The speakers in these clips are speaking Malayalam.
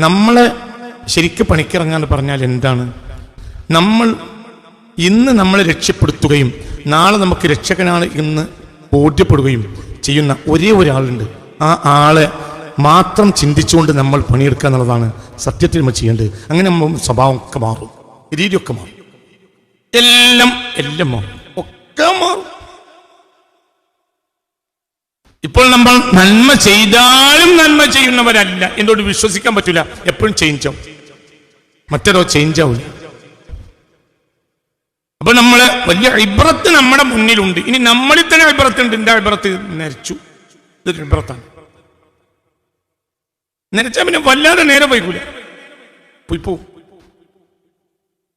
നമ്മളെ ശരിക്കും പണിക്കിറങ്ങാന്ന് പറഞ്ഞാൽ എന്താണ്? ഇന്ന് നമ്മളെ രക്ഷപ്പെടുത്തുകയും നാളെ നമുക്ക് രക്ഷകനാണ് എന്ന് ബോധ്യപ്പെടുകയും ചെയ്യുന്ന ഒരേ ഒരാളുണ്ട്. ആ ആളെ മാത്രം ചിന്തിച്ചുകൊണ്ട് നമ്മൾ പണിയെടുക്കുക എന്നുള്ളതാണ് സത്യത്തിൽ നമ്മൾ ചെയ്യേണ്ടത്. അങ്ങനെ നമ്മൾ സ്വഭാവമൊക്കെ മാറും, രീതിയൊക്കെ മാറും, എല്ലാം മാറും, ഒക്കെ മാറും. ഇപ്പോൾ നമ്മൾ നന്മ ചെയ്താലും നന്മ ചെയ്യുന്നവരല്ല, എന്തുകൊണ്ട് വിശ്വസിക്കാൻ പറ്റില്ല, എപ്പോഴും ചേഞ്ച് ആവും, മറ്റേതോ ചേഞ്ച് ആവില്ല. അപ്പൊ നമ്മള് വലിയ ഇബ്രത്ത് നമ്മുടെ മുന്നിലുണ്ട്. ഇനി നമ്മളിൽ തന്നെ ഇബ്രത്തുണ്ട്. എന്റെ ഇബ്രത്ത് നരച്ചു, ഇതൊരു ഇബ്രത്താണ്. നരച്ചാൽ പിന്നെ വല്ലാതെ നേരെ പോയിക്കൂല, പോവും.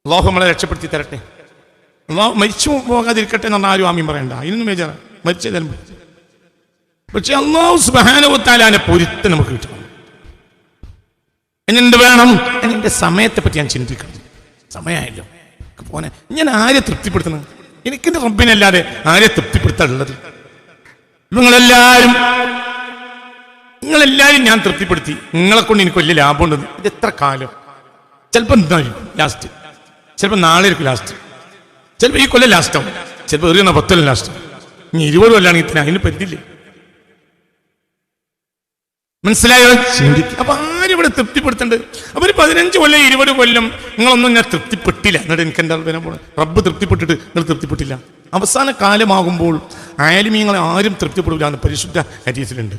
അല്ലാഹു നമ്മളെ രക്ഷപ്പെടുത്തി തരട്ടെ. അല്ലാഹു മരിച്ചു പോകാതിരിക്കട്ടെ എന്ന് പറഞ്ഞാൽ ആരും ആമീൻ പറയണ്ട, ഇതിനൊന്നും ബേജാറാ, മരിച്ചതായാലും. പക്ഷെ അല്ലാഹു സുബ്ഹാനഹു വ തആലാനെ പൊരുത്തം നമുക്ക് കിട്ടണം. എന്ത് വേണം? എന്റെ സമയത്തെ പറ്റി ഞാൻ ചിന്തിക്കണം. സമയമായല്ലോ പോനെ, ഞാൻ ആരെ തൃപ്തിപ്പെടുത്തുന്നത്? എനിക്കെന്റെ റബ്ബിനല്ലാതെ ആരെ തൃപ്തിപ്പെടുത്താനുള്ളത്? നിങ്ങളെല്ലാരും ഞാൻ തൃപ്തിപ്പെടുത്തി, നിങ്ങളെ കൊണ്ട് എനിക്ക് വലിയ ലാഭമുണ്ടെന്ന്. ഇത് എത്ര കാലം? ചിലപ്പോൾ എന്തായിരിക്കും ലാസ്റ്റ്, ചിലപ്പോൾ നാളെ ആയിരിക്കും ലാസ്റ്റ്, ചിലപ്പോൾ ഈ കൊല്ലം ലാസ്റ്റ് ആവും, ചിലപ്പോൾ എറിയുന്ന 10 കൊല്ലം ലാസ്റ്റ്. ഇനി 20 കൊല്ലാണെങ്കിൽ ഇത്ര, അതിന് പറ്റില്ലേ? മനസ്സിലായോ? ചിന്തിക്കും. അപ്പൊ ആരും ഇവിടെ തൃപ്തിപ്പെടുത്തേണ്ടത്? അപ്പൊ ഒരു 15 കൊല്ലം 20 കൊല്ലം നിങ്ങളൊന്നും ഞാൻ തൃപ്തിപ്പെട്ടില്ല, എന്നിട്ട് എനിക്ക് എന്താ റബ്ബ് തൃപ്തിപ്പെട്ടിട്ട് നിങ്ങൾ തൃപ്തിപ്പെട്ടില്ല. അവസാന കാലമാകുമ്പോൾ ആലിമീങ്ങളെ ആരും തൃപ്തിപ്പെടില്ല എന്ന് പരിശുദ്ധ ഹദീസിലുണ്ട്.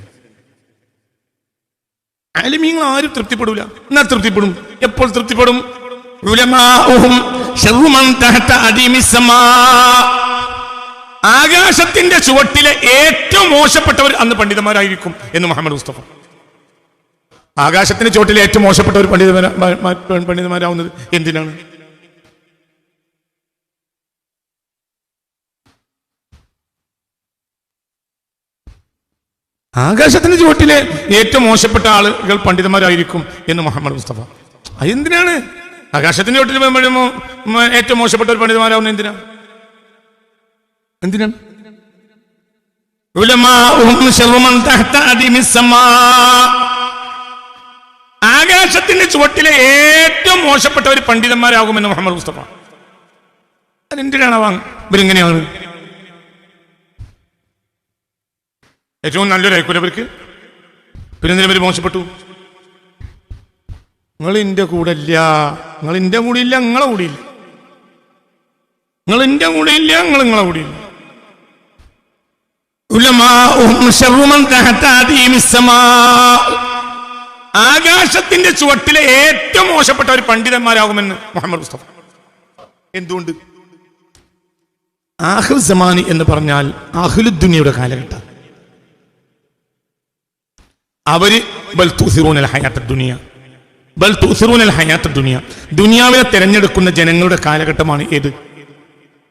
ആലിമീങ്ങൾ ആരും തൃപ്തിപ്പെടൂല. എന്നാ തൃപ്തിപ്പെടും? എപ്പോൾ തൃപ്തിപ്പെടും? ആകാശത്തിന്റെ ചുവട്ടിലെ ഏറ്റവും മോശപ്പെട്ടവർ അന്ന് പണ്ഡിതന്മാരായിരിക്കും എന്ന് മുഹമ്മദ് മുസ്തഫ. ആകാശത്തിന്റെ ചുവട്ടിലെ ഏറ്റവും മോശപ്പെട്ടവർ പണ്ഡിതന്മാരാവുന്നത് എന്തിനാണ്? ആകാശത്തിന്റെ ചുവട്ടിലെ ഏറ്റവും മോശപ്പെട്ട ആളുകൾ പണ്ഡിതന്മാരായിരിക്കും എന്ന് മുഹമ്മദ് മുസ്തഫ. അതെന്തിനാണ്? ആകാശത്തിന്റെ ചുവട്ടിൽ ഏറ്റവും മോശപ്പെട്ടവർ പണ്ഡിതന്മാരാവുന്നത് എന്തിനാണ്? ആകാശത്തിന്റെ ചുവട്ടിലെ ഏറ്റവും മോശപ്പെട്ടവർ പണ്ഡിതന്മാരാകുമെന്ന് മുഹമ്മദ് മുസ്തഫ. അതെന്തിനാണ് ഇവരിങ്ങനെയാണ്? ഏറ്റവും നല്ലൊരായിക്കൂല അവർക്ക്, പിന്നെ ഇവർ മോശപ്പെട്ടു. നിങ്ങൾ എൻ്റെ കൂടെ ഇല്ല, നിങ്ങൾ എൻ്റെ കൂടെ ഇല്ല, നിങ്ങളെ കൂടിയില്ല, നിങ്ങൾ എൻ്റെ കൂടെ ഇല്ല, നിങ്ങളെ കൂടിയില്ല. ആകാശത്തിന്റെ ചുവട്ടിലെ ഏറ്റവും മോശപ്പെട്ടവർ പണ്ഡിതന്മാരാകുമെന്ന് മുഹമ്മദ് മുസ്തഫ. എന്തുകൊണ്ട്? ആഖിർ സമാനി എന്ന് പറഞ്ഞാൽ അഹ്ലുദ്ദുനിയയുടെ കാലഘട്ടം. അവര് ദുനിയാവിനെ തെരഞ്ഞെടുക്കുന്ന ജനങ്ങളുടെ കാലഘട്ടമാണ് ഏത്?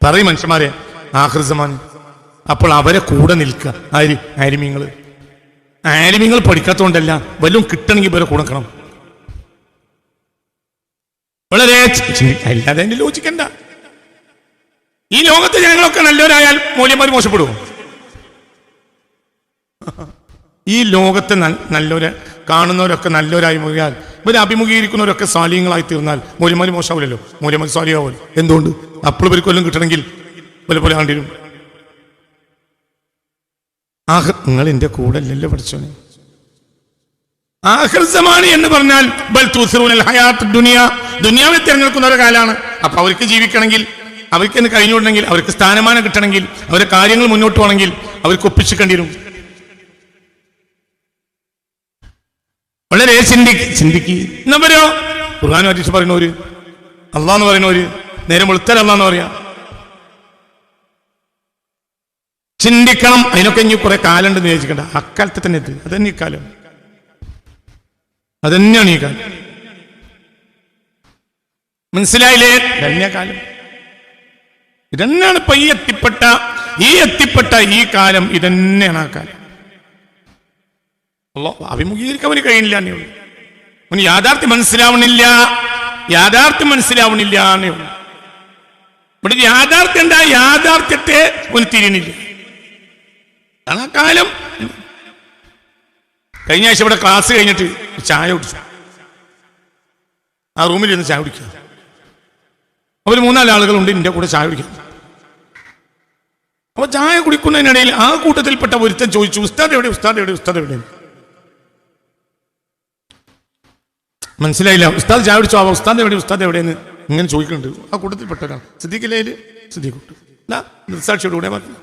പറയും മനുഷ്യന്മാരെ, ആഖിർ സമാൻ. അപ്പോൾ അവരെ കൂടെ നിൽക്കുക ആലിമീങ്ങൾ പഠിക്കാത്തതുകൊണ്ടല്ല, വല്ലതും കിട്ടണമെങ്കിൽ ഇവരെ കൂടെ നിൽക്കണം. വളരെ അല്ലാതെ എന്നെ ലോചിക്കണ്ട. ഈ ലോകത്തെ ജനങ്ങളൊക്കെ നല്ലവരായാൽ മൂല്യന്മാർ മോശപ്പെടുമോ? ഈ ലോകത്തെ നല്ലവരെ കാണുന്നവരൊക്കെ നല്ലവരായി മുറിയാൽ, ഇവരെ അഭിമുഖീകരിക്കുന്നവരൊക്കെ സാലിഹ്യങ്ങളായി തീർന്നാൽ മൂല്യന്മാർ മോശമാവില്ലല്ലോ, മൂല്യന്മാർ സാലിഹാവുമല്ലോ. എന്തുകൊണ്ട്? അപ്പോൾ ഇവർ കൊല്ലം കിട്ടണമെങ്കിൽ പോലെ ആണ്ടിരും. നിങ്ങൾ എന്റെ കൂടെ അല്ലല്ലോ പഠിച്ചോനെ. ആഖിർ സമാനി എന്ന് പറഞ്ഞാൽ ദുനിയാവിനെ തിരഞ്ഞെടുക്കുന്ന ഒരു കാലമാണ്. അപ്പൊ അവർക്ക് ജീവിക്കണമെങ്കിൽ, അവർക്ക് എന്ന് കഴിഞ്ഞുകൊണ്ടെങ്കിൽ, അവർക്ക് സ്ഥാനമാനം കിട്ടണമെങ്കിൽ, അവരുടെ കാര്യങ്ങൾ മുന്നോട്ട് പോകണമെങ്കിൽ അവർക്ക് ഒപ്പിച്ചിക്കേണ്ടി വരും. വളരെ ചിന്തിക്കുന്നവരോ ഖുർആൻ ഹദീസ് പറയുന്നവര്, അള്ളാന്ന് പറയുന്നവര്, നേരെ വെളുത്താൽ അള്ളാന്ന് പറയാ. ചിന്തിക്കണം. അതിനൊക്കെ ഇനി കുറെ കാലം ഉണ്ടെന്ന് വിചാരിക്കണ്ട. അക്കാലത്തെ തന്നെ അതന്നെ ഈ കാലം, അതന്നെയാണ് ഈ കാലം. മനസ്സിലായില്ലേ? തന്നെ കാലം ഇതന്നെയാണ്. ഇപ്പൊ ഈ എത്തിപ്പെട്ട ഈ കാലം ഇതന്നെയാണ് ആ കാലം. അഭിമുഖീകരിക്കാൻ അവന് കഴിയുന്നില്ല എന്നേ ഉള്ളൂ. അവന് യാഥാർത്ഥ്യം മനസ്സിലാവണില്ല എന്നേ ഉള്ളൂ. ഇവിടെ യാഥാർത്ഥ്യം എന്താ? യാഥാർത്ഥ്യത്തെ ഒന്ന് തിരിയണില്ല. ആ കാലം. കഴിഞ്ഞ ആഴ്ച ഇവിടെ ക്ലാസ് കഴിഞ്ഞിട്ട് ചായ കുടിച്ചു. ആ റൂമിൽ ഇരുന്ന് ചായ കുടിക്കുക. അവർ 3-4 ആളുകളുണ്ട് എൻ്റെ കൂടെ ചായ കുടിക്കുക. അപ്പൊ ചായ കുടിക്കുന്നതിനിടയിൽ ആ കൂട്ടത്തിൽപ്പെട്ട ഒരുത്തൻ ചോദിച്ചു, ഉസ്താദ് എവിടെ, ഉസ്താദ് എവിടെ, ഉസ്താദ് എവിടെ? മനസ്സിലായില്ല. ഉസ്താദ് ചായ കുടിച്ചോ, ഉസ്താദ് എവിടെ, ഉസ്താദ് എവിടെയെന്ന് ഇങ്ങനെ ചോദിക്കുന്നുണ്ട്. ആ കൂട്ടത്തിൽപ്പെട്ട ഒരാൾ സിദ്ദീഖിലേല് സിദ്ദീഖുണ്ട് ദൃക്സാക്ഷിയോട് കൂടെ പറഞ്ഞു.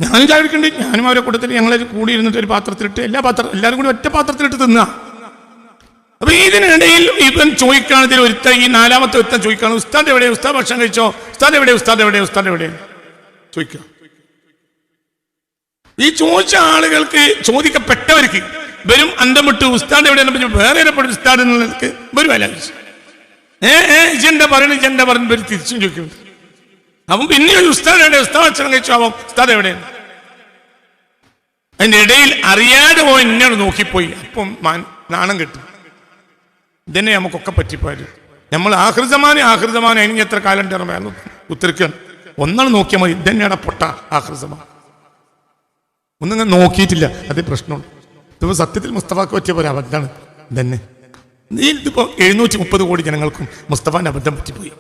ഞാനും ചായ കുടിക്കുന്നുണ്ട്. ഞാനും അവരെ കൂട്ടത്തിൽ ഞങ്ങൾ കൂടി ഇരുന്നിട്ട് ഒരു പാത്രത്തിലിട്ട് എല്ലാവരും കൂടി ഒറ്റ പാത്രത്തിലിട്ട് തിന്നുക. അപ്പൊ ഇതിനിടയിൽ ഇവൻ ചോദിക്കുകയാണ്, ഇതിൽ ഒരുത്ത ഈ 4-ാമത്തെ ഒരുത്തൻ ചോദിക്കുകയാണ്, ഉസ്താദ് എവിടെ, ഉസ്താദ് ഭക്ഷണം കഴിച്ചോ, ഉസ്താദ് എവിടെ, ഉസ്താദ് എവിടെ, ഉസ്താദ് എവിടെ ചോദിക്കുക. ഈ ചോദിച്ച ആളുകൾക്ക്, ചോദിക്കപ്പെട്ടവർക്ക് വരും അന്തം വിട്ട് ഉസ്താദ് എവിടെ വേറെ ഉസ്താദ് എന്നുള്ളവർക്ക് വരും അല്ല ഇജെന്താ പറയുന്നത്, ഇജെന്താ പറയുന്നത് വരും തിരിച്ചും ചോദിക്കുന്നുണ്ട്. അപ്പം പിന്നെ ഒരു ഉസ്താദ് എവിടെ, ഉസ്താദ് ഭക്ഷണം കഴിച്ചോ, ആവാം ഉസ്താദ് എവിടെ. അതിന്റെ ഇടയിൽ അറിയാതെ പോയി എന്നോട് നോക്കിപ്പോയി. അപ്പം നാണം കെട്ടു. ഇതന്നെ നമുക്കൊക്കെ പറ്റിപ്പോയത്. നമ്മൾ ആഹൃതമാനം അതിന് എത്ര കാലം ഉത്തരക്കാണ്. ഒന്നാണ് നോക്കിയാൽ മതി, ഇതന്നെയാണ് പൊട്ട ആഹൃതമാൻ. ഒന്നും നോക്കിയിട്ടില്ല, അതേ പ്രശ്നമുണ്ട്. ഇതിപ്പോ സത്യത്തിൽ മുസ്തഫാക്ക് പറ്റിയ പോലെ അബദ്ധമാണ് ഇതന്നെ. ഇതിപ്പോ 730 കോടി ജനങ്ങൾക്കും മുസ്തഫാന്റെ അബദ്ധം പറ്റിപ്പോയി.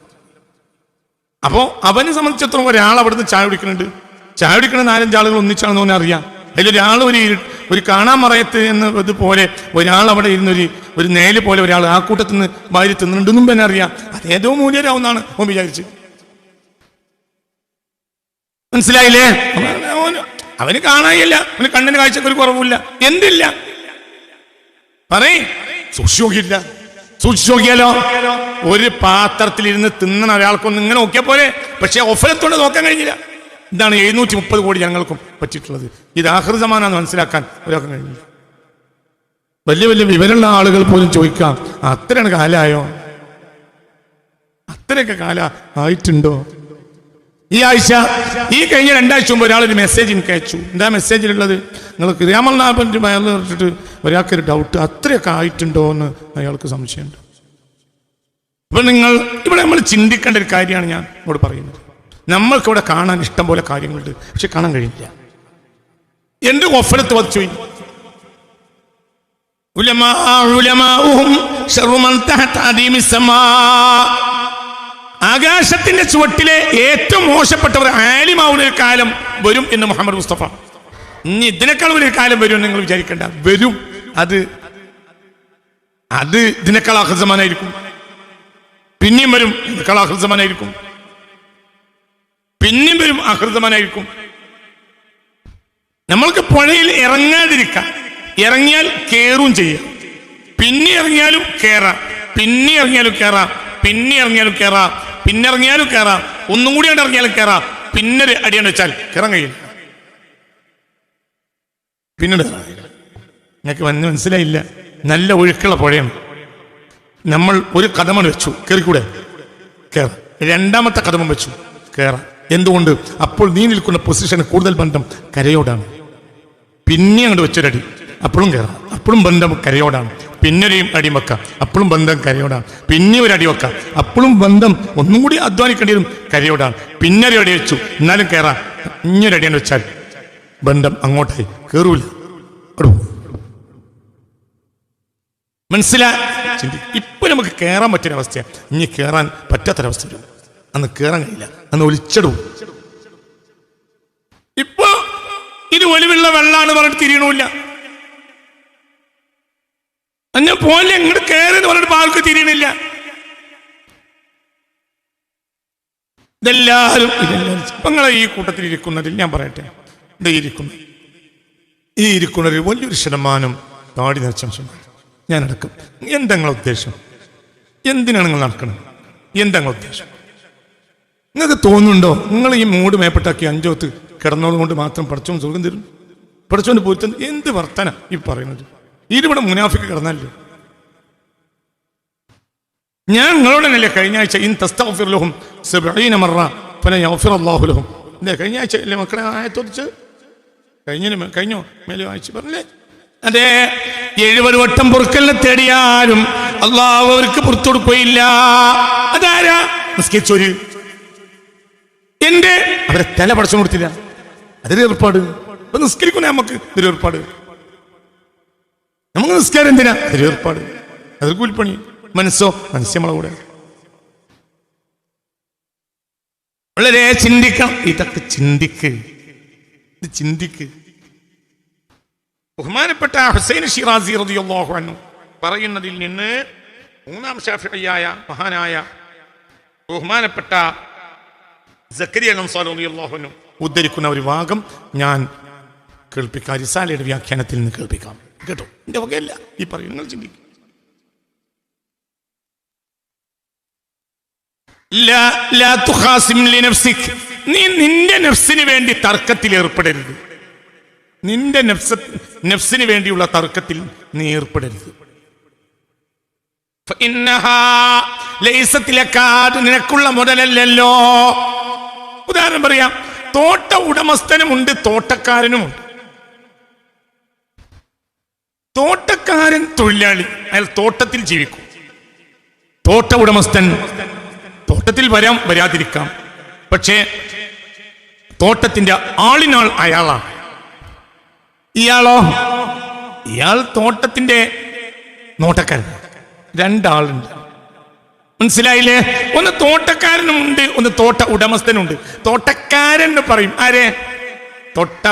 അപ്പോ അവനെ സംബന്ധിച്ചിടത്തോളം ഒരാൾ അവിടുന്ന് ചായ കുടിക്കുന്നുണ്ട്. ചായ കുടിക്കുന്ന 4-5 ആളുകൾ ഒന്നിച്ചാണെന്ന് അവനെ അറിയാം. അതിലൊരാൾ ഒരു കാണാൻ മറയത്ത് എന്നതുപോലെ ഒരാൾ അവിടെ ഒരു നേല് പോലെ ഒരാൾ ആ കൂട്ടത്തിൽ നിന്ന് വാരി തിന്നുന്നുണ്ടെന്നും തന്നെ അറിയാം. അതേതോ മൂല്യരാവുന്നാണ് അവൻ വിചാരിച്ചത്. മനസ്സിലായില്ലേ? അവന് കാണാനില്ല, അവന് കണ്ണിന് കാഴ്ചക്ക് ഒരു കുറവില്ല. എന്തില്ല പറയ്, സൂക്ഷിച്ചില്ല, സൂക്ഷിച്ചോക്കിയാലോ. ഒരു പാത്രത്തിലിരുന്ന് തിന്നണ ഒരാൾക്കൊന്നും ഇങ്ങനെ നോക്കിയാൽ പോലെ, പക്ഷെ ഒഫലത്തോടെ നോക്കാൻ കഴിഞ്ഞില്ല. ഇതാണ് 730 കോടി ജനങ്ങൾക്കും പറ്റിയിട്ടുള്ളത്. ഇത് ആഹൃതമാനാന്ന് മനസ്സിലാക്കാൻ ഒരാൾക്കും കഴിഞ്ഞില്ല. വലിയ വലിയ വിവരമുള്ള ആളുകൾ പോലും ചോദിക്കാം, അത്രയാണ് കാലമായോ, അത്രയൊക്കെ കാല ആയിട്ടുണ്ടോ? ഈ ആഴ്ച, ഈ കഴിഞ്ഞ 2 ആഴ്ച മുമ്പ് ഒരാളൊരു മെസ്സേജ് എനിക്ക് അയച്ചു. എന്താ മെസ്സേജിലുള്ളത്? നിങ്ങൾ ക്രിയാമൽനാഭൻ്റെ വയറിൽ നിർത്തിട്ട് ഒരാൾക്കൊരു ഡൗട്ട്, അത്രയൊക്കെ ആയിട്ടുണ്ടോ എന്ന് അയാൾക്ക് സംശയമുണ്ട്. അപ്പൊ ഇവിടെ നമ്മൾ ചിന്തിക്കേണ്ട ഒരു കാര്യമാണ് ഞാൻ ഇവിടെ പറയുന്നത്. നമ്മൾക്കിവിടെ കാണാൻ ഇഷ്ടം പോലെ കാര്യങ്ങളുണ്ട്, പക്ഷെ കാണാൻ കഴിയില്ല. എന്റെ ഗഫലത്ത് വധിച്ചു. ആകാശത്തിന്റെ ചുവട്ടിലെ ഏറ്റവും മോശപ്പെട്ടവർ ആലിമാവുന്ന ഒരു കാലം വരും എന്ന് മുഹമ്മദ് മുസ്തഫ. ഇനി ഇതിനേക്കാൾ വലിയൊരു കാലം വരും നിങ്ങൾ വിചാരിക്കേണ്ട, വരും. അത് ഇതിനേക്കാൾ ആഹൃതമാനായിരിക്കും. പിന്നെയും വരും, ഇതിനേക്കാൾ ആഹൃതമാനായിരിക്കും. പിന്നെയും വരും, ആഹൃതമാനായിരിക്കും. നമ്മൾക്ക് പുഴയിൽ ഇറങ്ങാതിരിക്കാം, ഇറങ്ങിയാൽ കേറും ചെയ്യാം. പിന്നെ ഇറങ്ങിയാലും കേറാം, പിന്നെ ഇറങ്ങിയാലും കേറാം, പിന്നെ ഇറങ്ങിയാലും കേറാം, പിന്നെ ഇറങ്ങിയാലും കേറാം, ഒന്നും കൂടി ഇറങ്ങിയാലും കേറാം. പിന്നെ അടിയാന്ന് വെച്ചാൽ കയറാൻ കഴിയില്ല. പിന്നീട് നിങ്ങൾക്ക് മനസ്സിലായില്ല. നല്ല ഒഴുക്കുള്ള പുഴയാണ്. നമ്മൾ ഒരു കദമം വെച്ചു, കയറിക്കൂടെ, കയറാം. 2ാമത്തെ കദമം വെച്ചു, കയറാം. എന്തുകൊണ്ട്? അപ്പോൾ നീ നിൽക്കുന്ന പൊസിഷന് കൂടുതൽ ബന്ധം കരയോടാണ്. പിന്നെ അങ്ങോട്ട് വെച്ചൊരടി, അപ്പോഴും കയറാം, അപ്പോഴും ബന്ധം കരയോടാണ്. പിന്നൊരു അടി വെക്കാം, അപ്പോഴും ബന്ധം കരയോടാണ്. പിന്നെ ഒരു അടി വെക്കാം, അപ്പോഴും ബന്ധം ഒന്നും കൂടി അധ്വാനിക്കേണ്ടി വരും, കരയോടാണ്. പിന്നെ ഒരു അടി വെച്ചു, എന്നാലും കയറാം. ഇഞ്ഞൊരു അടിയാന്ന് വെച്ചാൽ ബന്ധം അങ്ങോട്ടായി, കയറൂല. മനസ്സിലാ? ഇപ്പൊ നമുക്ക് കയറാൻ പറ്റിയൊരവസ്ഥയാണ്. ഇനി കയറാൻ പറ്റാത്തൊരവസ്ഥ വരും. അന്ന് കയറാൻ കഴിയില്ല, അന്ന് ഒലിച്ചിടും. ഇപ്പൊ ഇത് ഒലിവുള്ള വെള്ളമാണ് പറഞ്ഞിട്ട് തിരിയണമില്ല. ഞാൻ പോലെ ഇങ്ങോട്ട് കയറി പറഞ്ഞിട്ട് ആൾക്ക് തിരിയണില്ല. ഇതെല്ലാവരും നിങ്ങളെ ഈ കൂട്ടത്തിൽ ഇരിക്കുന്നതിൽ ഞാൻ പറയട്ടെ, ഈ ഇരിക്കുന്നതിൽ വലിയൊരു ശതമാനം താടി നരച്ച ഞാനടക്കം. എന്താ നിങ്ങളെ ഉദ്ദേശം? എന്തിനാണ് നിങ്ങൾ നടക്കുന്നത്? എന്താ നിങ്ങളെ ഉദ്ദേശം? നിങ്ങൾക്ക് തോന്നുന്നുണ്ടോ നിങ്ങൾ ഈ മൂട് മേപ്പെട്ടാക്കി 5 വക്ത് കിടന്നോളം കൊണ്ട് മാത്രം പഠിച്ചോൻ സുഖം തരും? പഠിച്ചോണ്ട് പോയിട്ട് എന്ത് വർത്തന ഈ പറയുന്നത്? ഇതിവിടെ മുനാഫിക്ക് കിടന്നല്ലേ? ഞാൻ നിങ്ങളോടനല്ലേ കഴിഞ്ഞ ആഴ്ച ഇൻ തസ്തഗ്ഫിർ ലഹും 70 മറ ഫല യഗ്ഫിർ അല്ലാഹു ലഹും. കഴിഞ്ഞ ആഴ്ച അല്ലേ മക്കളെ ആയത്തോദിച്ച്? കഴിഞ്ഞോ മേലെ വായിച്ച് പറഞ്ഞില്ലേ? അതെ, 70 വട്ടം പൊറുക്കലിനെ തേടിയാലും അള്ളാഹു അവർക്ക് പുറത്തു കൊടുക്കുകയില്ല. അതാരാ? നിസ്കരിച്ചോര്. അവരെ തല പടച്ചു കൊടുത്തില്ല. അതൊരു ഏർപ്പാട്. നിസ്കരിക്കുന്ന നമുക്ക് ഇതൊരു ഏർപ്പാട്. നമുക്ക് നിസ്കാരം എന്തിനാ? അതൊരു ഏർപ്പാട്, അതൊരു കൂലിപ്പണി. മനസ്സോ, മനസ്സ് നമ്മളെ കൂടെ. വളരെ ചിന്തിക്കണം. ഇതൊക്കെ ചിന്തിക്ക്. ബഹുമാനപ്പെട്ട ഹുസൈൻ ഷിറാസി റളിയല്ലാഹു അൻഹു പറയുന്നതിൽ നിന്ന് മൂന്നാം ശാഫിഈയായ മഹാനായ ബഹുമാനപ്പെട്ട സക്കരിയ അൻസാരി റളിയല്ലാഹു അൻഹു ഉദ്ധരിക്കുന്ന ഒരു ഭാഗം ഞാൻ കേൾപ്പിക്കാം. റിസാലയുടെ വ്യാഖ്യാനത്തിൽ നിന്ന് കേൾപ്പിക്കാം. കേട്ടോ, എന്റെ വകയല്ല ഈ പറയുന്നത്. ചിന്തിക്കും. നീ നിന്റെ നഫ്സിന് വേണ്ടി തർക്കത്തിൽ ഏർപ്പെടരുത്. നിന്റെ നഫ്സിന് വേണ്ടിയുള്ള തർക്കത്തിൽ നീ ഏർപ്പെടരുത്. നിനക്കുള്ള മുതലല്ലോ. ഉദാഹരണം പറയാം, തോട്ട ഉടമസ്ഥനുമുണ്ട്, തോട്ടക്കാരനുമുണ്ട്. തോട്ടക്കാരൻ തൊഴിലാളി, അയാൾ തോട്ടത്തിൽ ജീവിക്കും. തോട്ട ഉടമസ്ഥൻ തോട്ടത്തിൽ വരാതിരിക്കാം, പക്ഷേ തോട്ടത്തിന്റെ ആളിനാൾ അയാളാണ്. ഇയാളോ? ഇയാൾ തോട്ടത്തിന്റെ നോട്ടക്കാരൻ. രണ്ടാളുണ്ട്. മനസ്സിലായില്ലേ? ഒന്ന് തോട്ടക്കാരനുമുണ്ട്, ഒന്ന് തോട്ട ഉടമസ്ഥനുണ്ട്. തോട്ടക്കാരൻ എന്ന് പറയും ആരെ? തോട്ട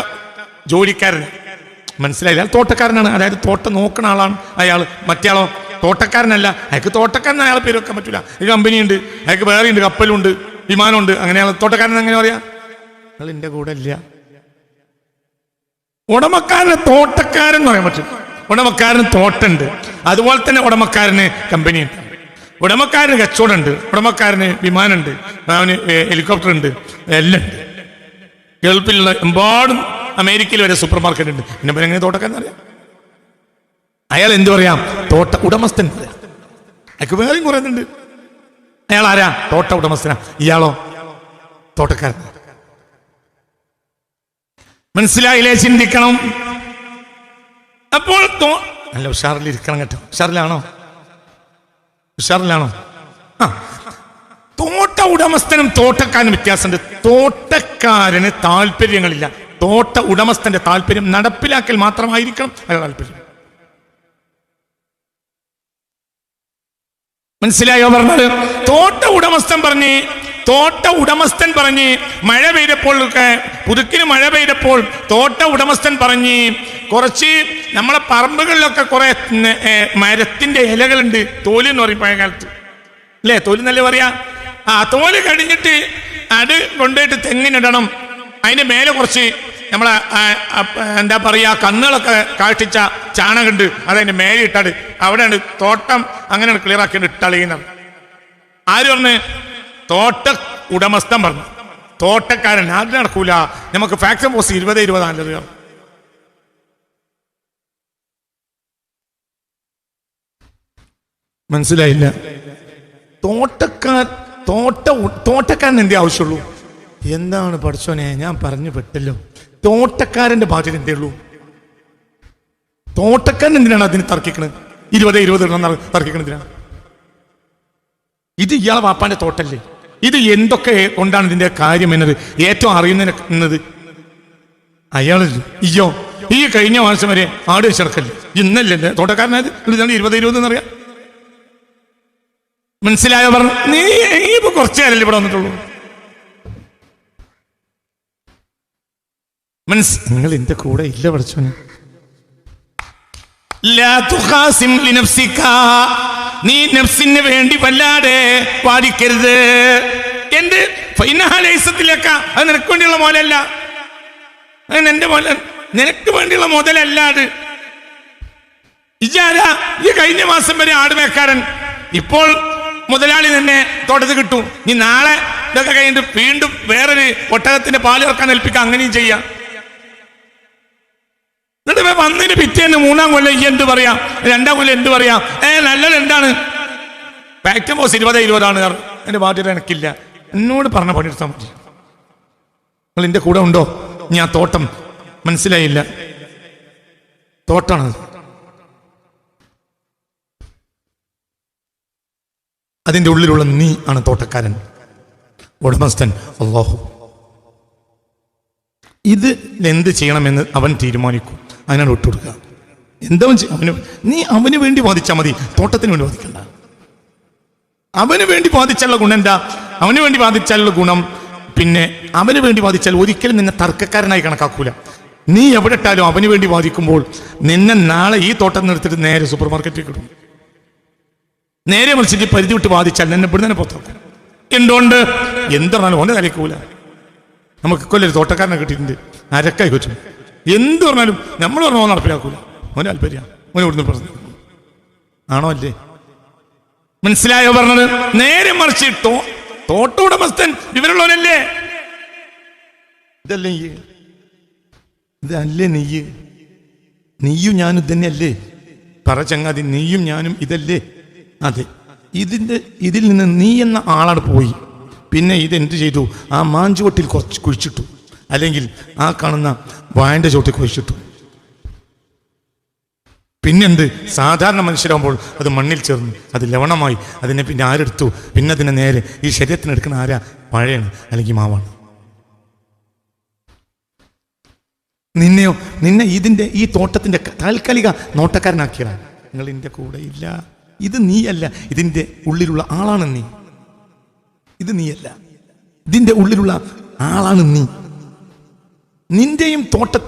ജോലിക്കാരൻ. മനസ്സിലായില്ല? അയാൾ തോട്ടക്കാരനാണ്, അതായത് തോട്ടം നോക്കുന്ന ആളാണ് അയാൾ. മറ്റേയാളോ? തോട്ടക്കാരനല്ല. അയാൾക്ക് തോട്ടക്കാരൻ അയാളെ പേര് വെക്കാൻ പറ്റില്ല. ഒരു കമ്പനിയുണ്ട്, അയാൾക്ക് വേറെ ഉണ്ട്, കപ്പലുണ്ട്, വിമാനമുണ്ട്. അങ്ങനെ അയാൾ തോട്ടക്കാരൻ എങ്ങനെ പറയാ? അയാൾ എൻ്റെ കൂടെ ഇല്ല. ഉടമക്കാരന് തോട്ടക്കാരൻ എന്ന് പറയാൻ പറ്റും. ഉടമക്കാരന് തോട്ടുണ്ട്, അതുപോലെ തന്നെ ഉടമക്കാരന് കമ്പനിയുണ്ട്, ഉടമക്കാരന് കച്ചവടമുണ്ട്, ഉടമക്കാരന് വിമാനമുണ്ട്, അവന് ഹെലികോപ്റ്റർ ഉണ്ട്, എല്ലാം ഉണ്ട്. ഗൾഫിലുള്ള എമ്പാടും അമേരിക്കയിൽ വരെ സൂപ്പർ മാർക്കറ്റ് ഉണ്ട്. പിന്നെ എങ്ങനെ തോട്ടക്കാരൻ അറിയാം? അയാൾ എന്ത് പറയാം? തോട്ട ഉടമസ്ഥൻ പറയാം. അയാൾക്ക് വേറെയും കുറയുന്നുണ്ട്. അയാൾ ആരാ? തോട്ട ഉടമസ്ഥനാ. ഇയാളോ? തോട്ടക്കാരൻ. മനസ്സിലായില്ലേ? ചിന്തിക്കണം. അപ്പോൾ നല്ല ഉഷാറിലിരിക്കണം കേട്ടോ. ഉഷാറിലാണോ? തോട്ട ഉടമസ്ഥനും തോട്ടക്കാരനും വ്യത്യാസമുണ്ട്. തോട്ടക്കാരന് താല്പര്യങ്ങളില്ല. തോട്ട ഉടമസ്ഥന്റെ താല്പര്യം നടപ്പിലാക്കൽ മാത്രമായിരിക്കണം അയാളുടെ താല്പര്യം. മനസ്സിലായോ പറഞ്ഞത്? തോട്ട ഉടമസ്ഥൻ പറഞ്ഞ് മഴ പെയ്തപ്പോൾ, പുതുക്കിന് മഴ പെയ്തപ്പോൾ തോട്ട ഉടമസ്ഥൻ പറഞ്ഞ് കുറച്ച് നമ്മളെ പറമ്പുകളിലൊക്കെ കുറെ മരത്തിന്റെ ഇലകളുണ്ട്. തോല് എന്ന് പറയും പഴയ കാലത്ത്, അല്ലേ? തോല് എന്നല്ലേ പറയാ. തോല് കഴിഞ്ഞിട്ട് അത് കൊണ്ടുപോയിട്ട് തെങ്ങിനിടണം. അതിന്റെ മേലെ കുറച്ച് നമ്മളെ എന്താ പറയാ, കന്നുകളൊക്കെ കാഷ്ടിച്ച ചാണകമുണ്ട്, അതതിന്റെ മേലെ ഇട്ടാട് അവിടെയാണ് തോട്ടം അങ്ങനെയാണ് ക്ലിയർ ആക്കിയിട്ട് ഇട്ടളിയുന്നത്. ആര് പറഞ്ഞ്? തോട്ട ഉടമസ്ഥൻ പറഞ്ഞു. തോട്ടക്കാരൻ അത് നടക്കൂല, നമുക്ക് ഫാക്ടറി പോസ്റ്റ് 20 നല്ലത്. മനസ്സിലായില്ല? തോട്ടക്കാരൻ എന്തേ ആവശ്യമുള്ളൂ? എന്താണ് പഠിച്ചോനെ, ഞാൻ പറഞ്ഞു പെട്ടല്ലോ. തോട്ടക്കാരന്റെ ബാധ്യത എന്തേ ഉള്ളൂ? തോട്ടക്കാരൻ എന്തിനാണ് അതിന് തർക്കിക്കണത്? 20 തർക്കിക്കണതിനാണ്. ഇത് ഇയാളെ വാപ്പാന്റെ തോട്ടല്ലേ? ഇത് എന്തൊക്കെ കൊണ്ടാണ് ഇതിന്റെ കാര്യം എന്നത് ഏറ്റവും അറിയുന്നത് അയാളല്ലേ? ഇയ്യോ, ഈ കഴിഞ്ഞ മാസം വരെ ആട് വെച്ചിറക്കല്ലേ? ഇന്നല്ലേ തോട്ടക്കാരനായത്? 20 എന്നറിയാം. മനസ്സിലായോ? പറഞ്ഞു. നീ ഇപ്പൊ കുറച്ചു കാലല്ലേ ഇവിടെ വന്നിട്ടുള്ളൂ. നിങ്ങൾ എന്റെ കൂടെ ഇല്ല പഠിച്ചോനെ. നീ നഫ്സിന് വേണ്ടി വല്ലാതെ വാദിക്കരുത്. എന്ത്? അത് നിനക്ക് വേണ്ടിയുള്ള മോലല്ല, എന്റെ മോല നിനക്ക് വേണ്ടിയുള്ള മുതലല്ല. അത് ഇജാര ഈ കഴിഞ്ഞ മാസം വരെ ആടുമേക്കാരൻ, ഇപ്പോൾ മുതലാളി തന്നെ തോട്ടത്തിൽ കിട്ടും. നീ നാളെ ഇതൊക്കെ കഴിഞ്ഞിട്ട് വീണ്ടും വേറൊരു ഒട്ടകത്തിന്റെ പാല് ഇറക്കാൻ ഏൽപ്പിക്കാം. അങ്ങനെയും ചെയ്യാം. എന്നിട്ട് വന്നതിന് പിറ്റേന്ന് 3-ാം കൊല്ലം ഈ എന്ത് പറയാം, 2-ാം കൊല്ലം എന്ത് പറയാം? നല്ലത് എന്താണ്? ഫാക്ടറി പോസ്റ്റ് 20 എന്റെ ബാധ്യത എനിക്കില്ല. എന്നോട് പറഞ്ഞ പണിയെടുത്താൽ മതി. നിങ്ങൾ എന്റെ കൂടെ ഉണ്ടോ? ഞാൻ തോട്ടം. മനസ്സിലായില്ല? തോട്ടാണ് അതിൻ്റെ ഉള്ളിലുള്ള നീ ആണ് തോട്ടക്കാരൻ, ഉടമസ്ഥൻ അല്ലാഹു. ഇത് എന്ത് ചെയ്യണമെന്ന് അവൻ തീരുമാനിക്കും. അതിനാണ് വിട്ടുകൊടുക്കുക. എന്താ അവന് നീ അവന് വേണ്ടി വാദിച്ചാൽ മതി, തോട്ടത്തിന് വേണ്ടി വാദിക്കണ്ട. അവന് വേണ്ടി വാദിച്ചാലുള്ള ഗുണം എന്താ? അവന് വേണ്ടി വാദിച്ചാലുള്ള ഗുണം പിന്നെ അവന് വേണ്ടി വാദിച്ചാൽ ഒരിക്കലും നിന്നെ തർക്കക്കാരനായി കണക്കാക്കൂല. നീ എവിടെ ഇട്ടാലും അവന് വേണ്ടി വാദിക്കുമ്പോൾ നിന്നെ നാളെ ഈ തോട്ടം നിർത്തിട്ട് നേരെ സൂപ്പർ മാർക്കറ്റിൽ കിട്ടും. നേരെ മത്സരിച്ച് പരിധി വിട്ട് വാദിച്ചാൽ നിന്നെ ഇവിടെ തന്നെ പുറത്താക്കും. എന്തുകൊണ്ട്? എന്ത് പറഞ്ഞാലും ഓൻ്റെ തലക്കൂല. നമുക്ക് കൊല്ലൊരു തോട്ടക്കാരനെ കിട്ടിയിട്ടുണ്ട്, അരക്കായി കൊച്ചു. എന്ത് പറഞ്ഞാലും നമ്മൾ പറഞ്ഞാൽ നടപ്പിലാക്കൂല. ഓന് താല്പര്യം, ഓന് ഇവിടുന്ന് പറഞ്ഞു. ആണോ അല്ലേ? മനസ്സിലായോ പറഞ്ഞത്? നേരെ മറിച്ച് തോട്ട ഉടമസ്ഥൻ വിവരമുള്ളവനല്ലേ? ഇതല്ലേ ഇതല്ലേ നീയും ഞാനും ഇതന്നെയല്ലേ? പറ ചങ്ങാതി, നീയും ഞാനും ഇതല്ലേ? അതെ. ഇതിൽ നിന്ന് നീ എന്ന ആളാണ് പോയി. പിന്നെ ഇതെന്ത് ചെയ്തു? ആ മാഞ്ചുവട്ടിൽ കുറച്ച് കുഴിച്ചിട്ടു, അല്ലെങ്കിൽ ആ കാണുന്ന വായന്റെ ചോട്ടിൽ കുഴിച്ചിട്ടു. പിന്നെന്ത്? സാധാരണ മനുഷ്യരാകുമ്പോൾ അത് മണ്ണിൽ ചേർന്നു, അത് ലവണമായി. അതിനെ പിന്നെ ആരെടുത്തു? പിന്നെ അതിനെ നേരെ ഈ ശരീരത്തിന് എടുക്കുന്ന ആരാ? പഴയാണ് അല്ലെങ്കിൽ മാവാണ്. നിന്നെ ഈ തോട്ടത്തിന്റെ താൽക്കാലിക നോട്ടക്കാരനാക്കിയതാണ്. നിങ്ങൾ ഇതിന്റെ കൂടെ ഇല്ല. ഇത് നീയല്ല, ഇതിന്റെ ഉള്ളിലുള്ള ആളാണ് നീ. ഇത് നീയല്ല, ഇതിന്റെ ഉള്ളിലുള്ള ആളാണ് നീ. നിന്റെയും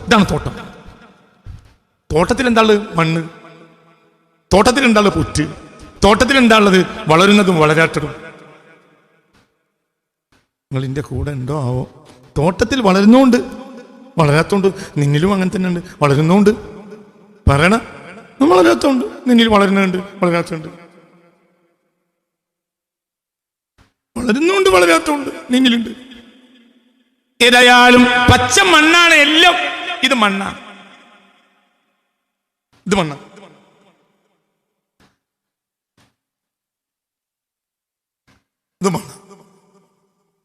ഇതാണ് തോട്ടം. തോട്ടത്തിൽ എന്താള്? മണ്ണ്. തോട്ടത്തിൽ എന്താള്? പുറ്റ്. തോട്ടത്തിൽ എന്താളത്? വളരുന്നതും വളരാത്തതും. നിങ്ങൾ ഇതിന്റെ കൂടെ ഉണ്ടോ ആവോ? തോട്ടത്തിൽ വളരുന്നോണ്ട് വളരാത്തോണ്ട് നിന്നിലും അങ്ങനെ തന്നെ ഉണ്ട്. വളരുന്നോണ്ട് പറയണ, വളരാത്തോണ്ട് നിന്നിൽ വളരുന്നുണ്ട്, വളരാത്തോണ്ട്. വളരുന്നോണ്ട് വളരാത്തോണ്ട് നിന്നിലുണ്ട്. ഏതായാലും പച്ച മണ്ണാണ് എല്ലാം. ഇത് മണ്ണാണ്, ഇത് മണ്ണ. ഇത് മണ്ണ,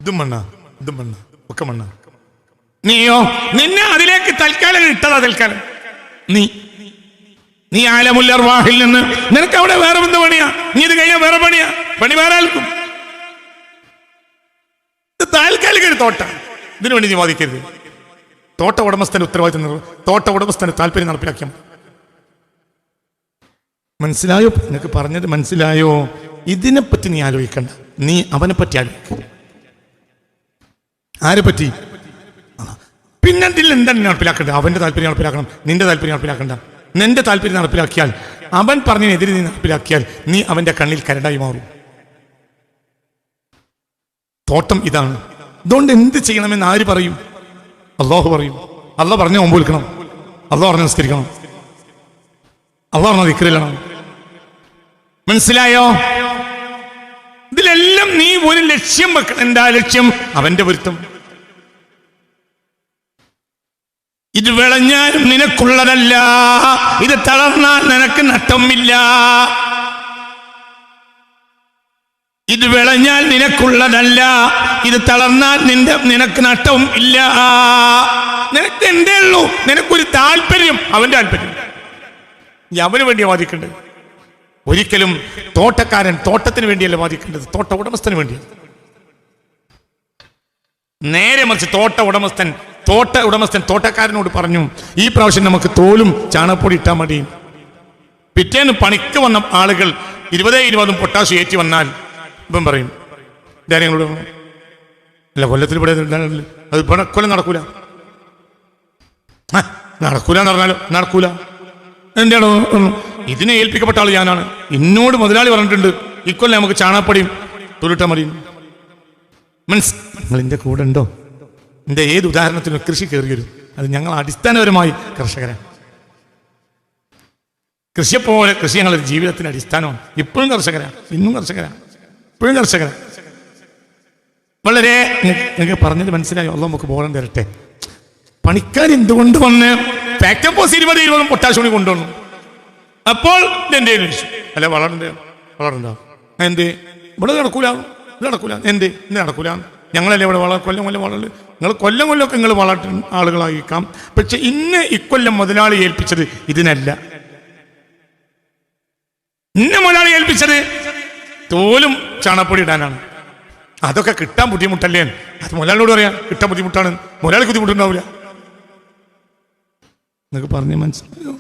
ഇത് മണ്ണ, ഇത് മണ്ണ, ഒക്കെ മണ്ണ. നീയോ? നിന്നെ അതിലേക്ക് തൽക്കാലം ഇട്ടതാ. തൽക്കാലം നീ ആലമുല്ലർവാഹിൽ നിന്ന് നിനക്ക് അവിടെ വേറെ എന്ത് പണിയാ? നീ ഇത് കഴിഞ്ഞാൽ വേറെ പണിയാ. പണി വേറെ ആൾക്കും. ഇത് താൽക്കാലിക ഒരു തോട്ടം. ഇതിനു വേണ്ടി നീ വാദിക്കരുത്. തോട്ട ഉടമസ്ഥന്റെ ഉത്തരവാദിത്തം, തോട്ട ഉടമസ്ഥന്റെ താല്പര്യം നടപ്പിലാക്കിയാൽ. മനസ്സിലായോ? നിനക്ക് പറഞ്ഞത് മനസ്സിലായോ? ഇതിനെപ്പറ്റി നീ ആലോചിക്കണ്ട. നീ അവനെ പറ്റി ആലോചിക്ക. ആരെ പറ്റി? പിന്നെ ഇതിൽ എന്താണ് നടപ്പിലാക്കേണ്ടത്? അവന്റെ താല്പര്യം നടപ്പിലാക്കണം, നിന്റെ താല്പര്യം നടപ്പിലാക്കണ്ട. നിന്റെ താല്പര്യം നടപ്പിലാക്കിയാൽ, അവൻ പറഞ്ഞതിനെതിരെ നീ നടപ്പിലാക്കിയാൽ, നീ അവന്റെ കണ്ണിൽ കരടായി മാറും. തോട്ടം ഇതാണ്. അതുകൊണ്ട് എന്ത് ചെയ്യണമെന്ന് ആര് പറയും? അല്ലാഹു പറയും. അല്ലാഹ് പറഞ്ഞ മുമ്പ് വിൽക്കണം, അല്ലാഹ് പറഞ്ഞ നിസ്കരിക്കണം, അല്ലാഹ് പറഞ്ഞ ദിക്റിലാണ്. മനസ്സിലായോ? ഇതിലെല്ലാം നീ ഒരു ലക്ഷ്യം വെക്കണം. എന്താ ലക്ഷ്യം? അവന്റെ പൊരുത്തം. ഇത് വിളഞ്ഞാലും നിനക്കുള്ളതല്ല, ഇത് തളർന്നാൽ നിനക്ക് നഷ്ടമില്ല. ഇത് വിളഞ്ഞാൽ നിനക്കുള്ളതല്ല, ഇത് തളർന്നാൽ നിനക്ക് നഷ്ടവും ഇല്ല. നിനക്ക് എന്തേ ഉള്ളൂ? നിനക്കൊരു താല്പര്യം, അവന്റെ താല്പര്യം. അവന് വേണ്ടിയാ വാദിക്കേണ്ടത്. ഒരിക്കലും തോട്ടക്കാരൻ തോട്ടത്തിന് വേണ്ടിയല്ല വാദിക്കേണ്ടത്, തോട്ട ഉടമസ്ഥന് വേണ്ടിയാണ്. നേരെ മറിച്ച് തോട്ട ഉടമസ്ഥൻ തോട്ടക്കാരനോട് പറഞ്ഞു, ഈ പ്രാവശ്യം നമുക്ക് തോലും ചാണകപ്പൊടി ഇട്ടാൽ മതി. പിറ്റേന്ന് പണിക്ക് വന്ന ആളുകൾ 20 പൊട്ടാഷ് ഏറ്റി വന്നാൽ ഇപ്പം പറയും, ധാന്യങ്ങളോട് അല്ല കൊല്ലത്തിൽ ഇവിടെ അത് കൊല്ലം നടക്കൂല. നടക്കൂലെന്ന് പറഞ്ഞാലോ നടക്കൂല. എന്താണ്? ഇതിനെ ഏൽപ്പിക്കപ്പെട്ട ആൾ ഞാനാണ്. എന്നോട് മുതലാളി പറഞ്ഞിട്ടുണ്ട്, ഇക്കൊല്ലം നമുക്ക് ചാണകപ്പൊടിയും തൊലിട്ടാൽ മതി. നിങ്ങൾ എൻ്റെ കൂടെ ഉണ്ടോ? എൻ്റെ ഏത് ഉദാഹരണത്തിനും കൃഷി കയറി വരും. അത് ഞങ്ങൾ അടിസ്ഥാനപരമായി കർഷകരാണ്. കൃഷിയെപ്പോലെ കൃഷി ഞങ്ങളുടെ ജീവിതത്തിന്റെ അടിസ്ഥാനമാണ്. ഇപ്പോഴും കർഷകരാണ്, ഇന്നും കർഷകരാണ്, ഇപ്പോഴും കർഷകരാണ്. വളരെ നിങ്ങൾക്ക് പറഞ്ഞത് മനസ്സിലായോ? അല്ലാഹ് നമുക്ക് ബോധം തരട്ടെ. പണിക്കാർ എന്തുകൊണ്ട് വന്ന് ഫാക്ടറി പോസ് 20 പൊട്ടാഷ് മണി കൊണ്ടുവന്നു. അപ്പോൾ എന്റെ അല്ല വളരണ്ട എന്ത് ഇവിടെ നടക്കൂല, ഇത് നടക്കൂല. എന്ത് നടക്കൂല? ഞങ്ങളല്ലേ ഇവിടെ കൊല്ലം വളര്. നിങ്ങൾ കൊല്ലമൊക്കെ നിങ്ങൾ വളർത്തുന്ന ആളുകളായിരിക്കാം, പക്ഷെ ഇക്കൊല്ലം മുതലാളി ഏൽപ്പിച്ചത് ഇതിനല്ല. മുതലാളി ഏൽപ്പിച്ചത് തോലും ചാണപ്പൊടി ഇടാനാണ്. അതൊക്കെ കിട്ടാൻ ബുദ്ധിമുട്ടല്ലേ? അത് മുതലാളിയോട് പറയാം, കിട്ടാൻ ബുദ്ധിമുട്ടാണ്. മുതലാളിക്ക് ബുദ്ധിമുട്ടുണ്ടാവില്ല. നിങ്ങൾക്ക് പറഞ്ഞ് മനസ്സിലായോ?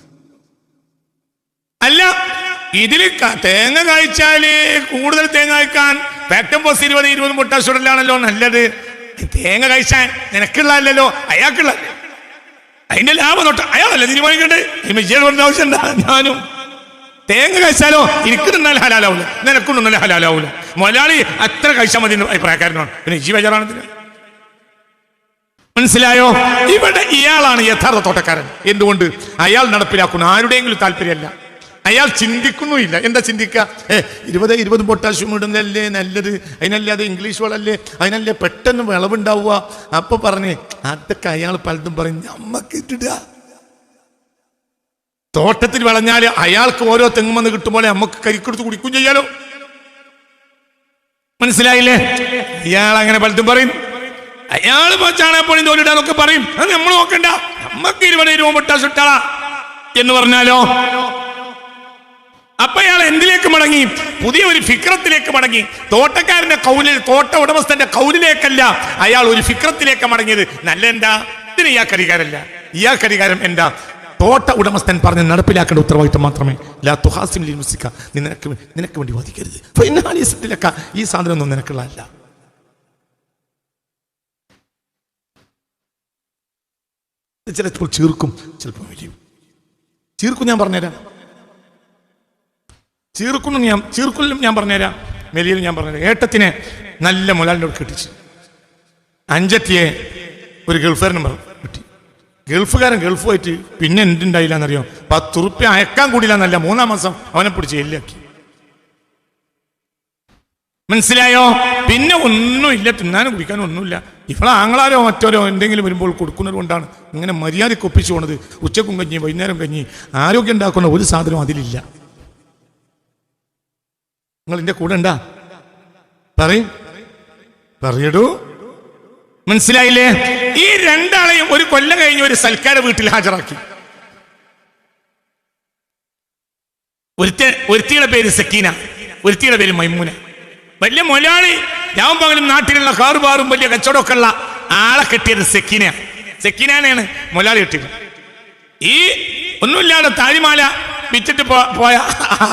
ഇതിൽ തേങ്ങ കഴിച്ചാല് കൂടുതൽ തേങ്ങ കഴിക്കാൻ ഫാക്ടം പോസ് 20 പൊട്ടാസ്യോഡിലാണല്ലോ നല്ലത്. തേങ്ങ കഴിച്ചാൽ നിനക്കുള്ളല്ലോ അയാൾക്കുള്ള, അതിന്റെ ലാഭം തൊട്ട് അയാളല്ലേ തീരുമാനിക്കണ്ടേ. വിജയം പറഞ്ഞ ആവശ്യം ഞാനും തേങ്ങ കഴിച്ചാലോ എനിക്ക് തിന്നാൽ ഹലാലാവൂല, നിനക്കും തിന്നാൽ ഹലാലാവൂല. മൊലാളി അത്ര കഴിച്ചാൽ മതി അഭിപ്രായക്കാരനാണ്. പിന്നെ ജി ബേജാറാണ്. മനസ്സിലായോ? ഇവിടെ ഇയാളാണ് യഥാർത്ഥ തോട്ടക്കാരൻ. എന്തുകൊണ്ട്? അയാൾ നടപ്പിലാക്കുന്നു, ആരുടെയെങ്കിലും താല്പര്യമല്ല. അയാൾ ചിന്തിക്കുന്നുമില്ല. എന്താ ചിന്തിക്കുക? 20 പൊട്ടാഷ്യം ഇടുന്നല്ലേ നല്ലത്, അതിനല്ലേ അത് ഇംഗ്ലീഷ് വളല്ലേ, അതിനല്ലേ പെട്ടെന്ന് വിളവുണ്ടാവുക. അപ്പൊ പറഞ്ഞ് അതൊക്കെ അയാൾ പലതും പറയും നമ്മക്ക് ഇട്ടിടുക. തോട്ടത്തിൽ വിളഞ്ഞാല് അയാൾക്ക് ഓരോ തെങ്ങുമെന്ന് കിട്ടുമ്പോൾ നമുക്ക് കരിക്കെടുത്ത് കുടിക്കും ചെയ്യാലോ. മനസ്സിലായില്ലേ? ഇയാൾ അങ്ങനെ പലതും പറയും. അയാൾ ചാണകപ്പൊടി തോലിടാന്നൊക്കെ പറയും. അത് നമ്മൾ നോക്കണ്ട, നമ്മക്ക് 20 പൊട്ടാസ് ഇട്ടാളാ എന്ന് പറഞ്ഞാലോ. അപ്പൊ അയാൾ എന്തിലേക്ക് മടങ്ങി? പുതിയ ഒരു ഫിക്രത്തിലേക്ക് മടങ്ങി. തോട്ടക്കാരന്റെ കൗലിൽ, തോട്ട ഉടമസ്ഥന്റെ കൗലിലേക്കല്ല, അയാൾ ഒരു ഫിക്രത്തിലേക്ക് മടങ്ങിയത്. നല്ല എന്താ ഇതിന് ഇയാൾക്കരികാരല്ല. ഇയാൾക്കരികാരം എന്താ? തോട്ട ഉടമസ്ഥൻ പറഞ്ഞ് നടപ്പിലാക്കേണ്ട ഉത്തരവാദിത്തം മാത്രമേ. ലാ തുഹാസിം ലിൽ മുസ്ലിക, നിനക്ക് വേണ്ടി വാദിക്കരുത്. ഈ സാധനം ഒന്നും നിനക്കുള്ളതല്ല. ചിലപ്പോൾ ചീർക്കും, ചിലപ്പോൾ വലിയും. ചീർക്കും ഞാൻ പറഞ്ഞുതരാം. ചീർക്കുള്ളും ഞാൻ പറഞ്ഞുതരാം, മെലിയിലും ഞാൻ പറഞ്ഞുതരാം. ഏട്ടത്തിനെ നല്ല മുലാലിനോട് കെട്ടിച്ച്, അഞ്ചത്തിയെ ഒരു ഗൾഫുകാരനും കിട്ടി. ഗൾഫുകാരൻ ഗൾഫുമായിട്ട് പിന്നെ എന്തുണ്ടായില്ല എന്നറിയോ? 10 റുപ്യ അയക്കാൻ കൂടിയില്ല എന്നല്ല, 3-ാം മാസം അവനെ പിടിച്ച് ജയിലിലാക്കി. മനസ്സിലായോ? പിന്നെ ഒന്നുമില്ല, തിന്നാനും കുടിക്കാനും ഒന്നുമില്ല. ഇപ്പോൾ ആങ്ങളാരോ മറ്റോരോ എന്തെങ്കിലും വരുമ്പോൾ കൊടുക്കുന്നത് കൊണ്ടാണ് ഇങ്ങനെ മര്യാദയ്ക്ക് ഒപ്പിച്ചു പോണത്. ഉച്ചക്കും കഞ്ഞി, വൈകുന്നേരം കഞ്ഞി, ആരോഗ്യം ഉണ്ടാക്കുന്ന ഒരു സാധനവും അതിലില്ല. നിങ്ങൾ എൻ്റെ കൂടെ ഉണ്ടാ? പറയടൂ. മനസ്സിലായില്ലേ? ഈ രണ്ടാളെയും ഒരു കൊല്ലം കഴിഞ്ഞ് ഒരു സൽക്കാര വീട്ടിൽ ഹാജരാക്കി. ഒരുത്തിയുടെ പേര് സക്കീന, ഒരുത്തിയുടെ പേര് മൈമൂന. വലിയ മൊലാളി, ഞാൻ പകലും നാട്ടിലുള്ള കാറുപാറും വലിയ കച്ചവടമൊക്കെ ഉള്ള ആളെ കെട്ടിയത് സെക്കീനാനെയാണ് മൊലാളി കെട്ടിയത്. ഈ ഒന്നുമില്ലാതെ താലിമാല വിറ്റിട്ട് പോയ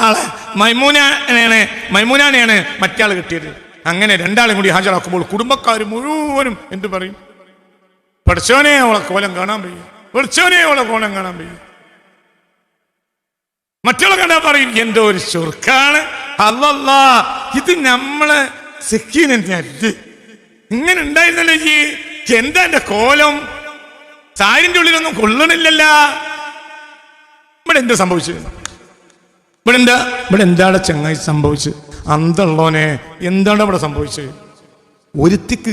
ആളെ മൈമൂനാനെയാണ് മറ്റാൾ കിട്ടിയത്. അങ്ങനെ രണ്ടാളും കൂടി ഹാജരാക്കുമ്പോൾ കുടുംബക്കാർ മുഴുവനും എന്ത് പറയും? പഠിച്ചവനെ അവളെ കോലം കാണാൻ വയ്യ, പഠിച്ചവനെ അവളെ കോലം കാണാൻ വയ്യ. മറ്റുള്ള കണ്ടാ പറയും എന്തോ ഒരു ചുർക്കാണ്, അല്ലല്ലാ ഇത് നമ്മളെ സെക്കീനന്റെ അല്ല്, ഇങ്ങനെ ഉണ്ടായിരുന്നല്ലേ ജി, എന്താ എന്റെ കോലം, സാരിന്റെ ഉള്ളിലൊന്നും കൊള്ളണില്ലല്ല. ഇവിടെ എന്താ സംഭവിച്ചത്? ഇവിടെ എന്താണ് ചങ്ങായി സംഭവിച്ചത്? അന്തള്ളോനെ എന്താണ് ഇവിടെ സംഭവിച്ചത്? ഒരുത്തിക്ക്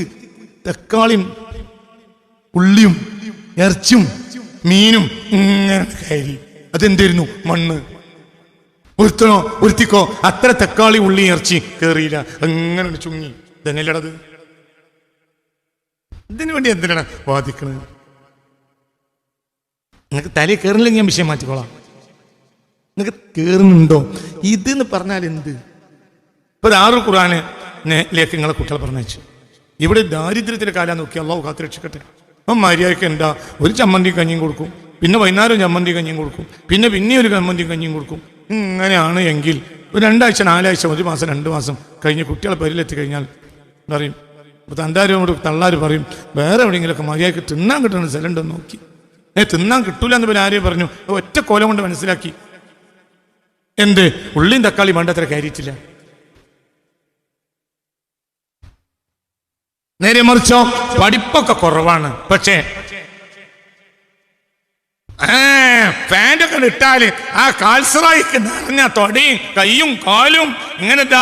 തക്കാളിയും ഉള്ളിയും ഇറച്ചും മീനും ഇങ്ങനെ കയറി. അതെന്തായിരുന്നു? മണ്ണ്. ഒരുത്തിക്കോ അത്ര തക്കാളി ഉള്ളി ഇറച്ചി കയറിയില്ല, അങ്ങനെ ചുങ്ങി. ഇതന്നെയല്ലടത്. ഇതിനു വേണ്ടി എന്തിനാണ് വാദിക്കണത്? നിങ്ങൾക്ക് തലയിൽ കയറില്ലെങ്കിൽ ഞാൻ വിഷയം മാറ്റിക്കോളാം. നിങ്ങൾക്ക് കയറുന്നുണ്ടോ? ഇതെന്ന് പറഞ്ഞാൽ എന്ത്? ഇപ്പൊ ആറ് ഖുർആനിലേക്ക് നിങ്ങളെ കുട്ടികളെ പറഞ്ഞയച്ചു. ഇവിടെ ദാരിദ്ര്യത്തിന്റെ കാലം നോക്കി അള്ളാഹു കാത്ത് രക്ഷിക്കട്ടെ. അപ്പം മര്യാദയ്ക്ക് എന്താ, ഒരു ചമ്മന്തി കഞ്ഞിയും കൊടുക്കും, പിന്നെ വൈകുന്നേരം ചമ്മന്തി കഞ്ഞിയും കൊടുക്കും, പിന്നെ ഒരു ചമ്മന്തി കഞ്ഞിയും കൊടുക്കും. ഇങ്ങനെയാണ് എങ്കിൽ ഒരു 2 ആഴ്ച 4 ആഴ്ച 1 മാസം 2 മാസം കഴിഞ്ഞ് കുട്ടികളെ പരിലെത്തി കഴിഞ്ഞാൽ പറയും, തന്താരോട് തള്ളാർ പറയും, വേറെ എവിടെയെങ്കിലുമൊക്കെ മര്യാദയ്ക്ക് തിന്നാൻ കിട്ടുന്ന സ്ഥലമുണ്ടെന്ന് നോക്കി. തിന്നാൻ കിട്ടൂല എന്ന് പിന്നെ ആരെയും പറഞ്ഞു. ഒറ്റ കോലം കൊണ്ട് മനസ്സിലാക്കി. എന്ത്? ഉള്ളിയും തക്കാളി വേണ്ടത്ര കയറിയിട്ടില്ല. നേരെ മറിച്ചോ പഠിപ്പൊക്കെ കുറവാണ്, പക്ഷേ പാൻറ്റൊക്കെ ഇട്ടാല് ആ കാൽസറായിക്ക് നിറഞ്ഞ തൊടയും കയ്യും കാലും ഇങ്ങനത്തെ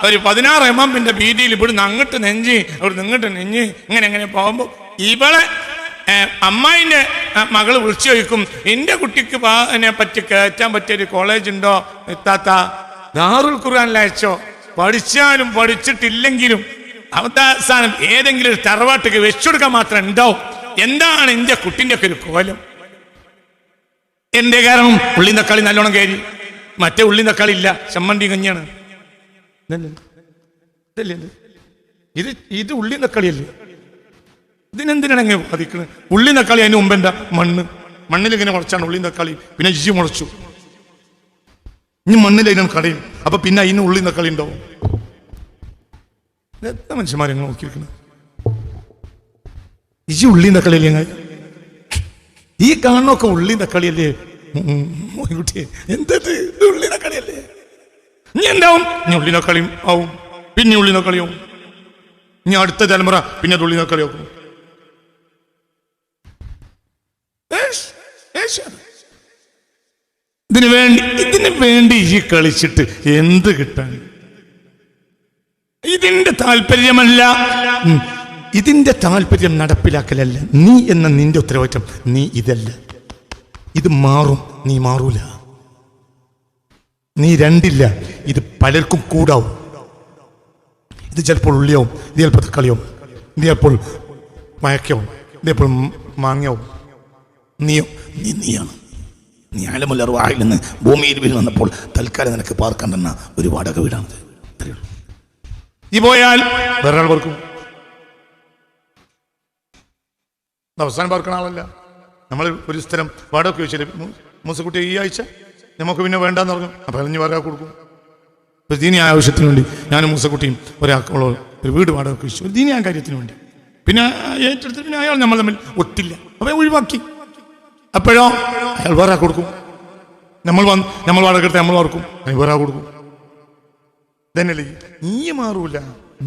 ഒരു 16 mm വീതിയിൽ ഇവിടുന്ന് അങ്ങോട്ട് നെഞ്ച്, ഇവിടുന്ന് ഇങ്ങോട്ട് നെഞ്ഞ്, ഇങ്ങനെ പോകുമ്പോൾ ഇവളെ അമ്മായിൻ്റെ മകള് വിളിച്ചു ചോദിക്കും, എൻ്റെ കുട്ടിക്ക് പറ്റി കയറ്റാൻ പറ്റിയൊരു കോളേജ് ഉണ്ടോ എത്താത്ത? ദാറുൽ ഖുർആനിലയച്ചോ? പഠിച്ചാലും പഠിച്ചിട്ടില്ലെങ്കിലും അവസാനം ഏതെങ്കിലും ഒരു തറവാട്ടിക്ക് വെച്ചുകൊടുക്കാൻ മാത്രം ഉണ്ടാവും. എന്താണ് എൻ്റെ കുട്ടിൻ്റെ ഒക്കെ ഒരു കോലം? എന്റെ കാരണം ഉള്ളി തക്കാളി നല്ലോണം കയറി, മറ്റേ ഉള്ളി തക്കാളി ഇല്ല, ചമ്മന്തി കഞ്ഞിയാണ്. ഇത് ഉള്ളി തക്കാളിയല്ലേ? ഇതിനെന്തിനാണ് എങ്ങനെ ബാധിക്കുന്നത്? ഉള്ളി തക്കാളി അതിന് മുമ്പ് എന്താ? മണ്ണിൽ ഇങ്ങനെ മുളച്ചാണ് ഉള്ളി തക്കാളി, പിന്നെ ഇഞ്ചി മുളച്ചു. ഇനി മണ്ണിലതിനാണ് കളയും. അപ്പൊ പിന്നെ അതിന് ഉള്ളിൽ നിന്ന് കളി ഉണ്ടാവും. എത്ര മനുഷ്യന്മാരെ നോക്കിയിരിക്കുന്നത്. ഈ ഉള്ളിൽ നിന്ന് കളിയല്ലേ ഞങ്ങൾ ഈ കാണുന്നൊക്കെ ഉള്ളിൽ നിന്ന് കളിയല്ലേ കുട്ടിയെ? എന്തത് ഉള്ളിൽ നിന്ന് കളിയല്ലേ? ഇനി എന്താവും? ഇനി ഉള്ളിൽ നിന്ന് കളിയും ആവും, പിന്നെ ഉള്ളിൽ നിന്ന് കളിയാവും. ഇനി അടുത്ത തലമുറ പിന്നെ അത് ഉള്ളിൽ നിന്ന് കളിയാക്കും. ഇതിനു വേണ്ടി ഈ കളിച്ചിട്ട് എന്ത് കിട്ടാൻ? ഇതിന്റെ താല്പര്യമല്ല, ഇതിന്റെ താല്പര്യം നടപ്പിലാക്കലല്ല. നീ എന്ന നിന്റെ ഉത്തരവാദിത്വം നീ ഇതല്ല. ഇത് മാറും, നീ മാറൂല. നീ രണ്ടില്ല, ഇത് പലർക്കും കൂടാവും. ഇത് ചിലപ്പോൾ ഉള്ളിയാവും, ഇത് ചിലപ്പോൾ തക്കാളിയാവും, ഇത് ചിലപ്പോൾ മയക്കാവും, ഇത് ചിലപ്പോൾ മാങ്ങയാവും. നീയാണ്. നീ ആലമുല്ലർ വായിൽ നിന്ന് ഭൂമിയിൽ വീണ് വന്നപ്പോൾ തൽക്കാലം നിനക്ക് പാർക്കാൻ തന്ന ഒരു വാടക വീടാണത്. ഈ പോയാൽ വേറെ ആൾ പാർക്കും. അവസാനം പാർക്കണ ആളല്ല. നമ്മൾ ഒരു സ്ഥലം വാടക ചോദിച്ചില്ല, മൂസക്കുട്ടി ഈ ആഴ്ച നമുക്ക് പിന്നെ വേണ്ടാന്ന് പറഞ്ഞു. അപ്പം ഇനി വേറെ കൊടുക്കും. ഒരു ദീനി ആവശ്യത്തിന് വേണ്ടി ഞാനും മൂസക്കുട്ടിയും ഒരാൾക്കുള്ള ഒരു വീട് വാടക ചോദിച്ചു, ഒരു ദീനി കാര്യത്തിന് വേണ്ടി. പിന്നെ ഏറ്റെടുത്ത് പിന്നെ അയാൾ നമ്മൾ തമ്മിൽ ഒത്തില്ല, അപ്പം ഒഴിവാക്കി. അപ്പോഴോ അയാൾ വേറെ കൊടുക്കും. നമ്മൾ വാടക എടുത്ത് നമ്മൾ ഓർക്കും, അതിന് വേറെ കൊടുക്കും. തന്നെയല്ലേ? നീ മാറൂല,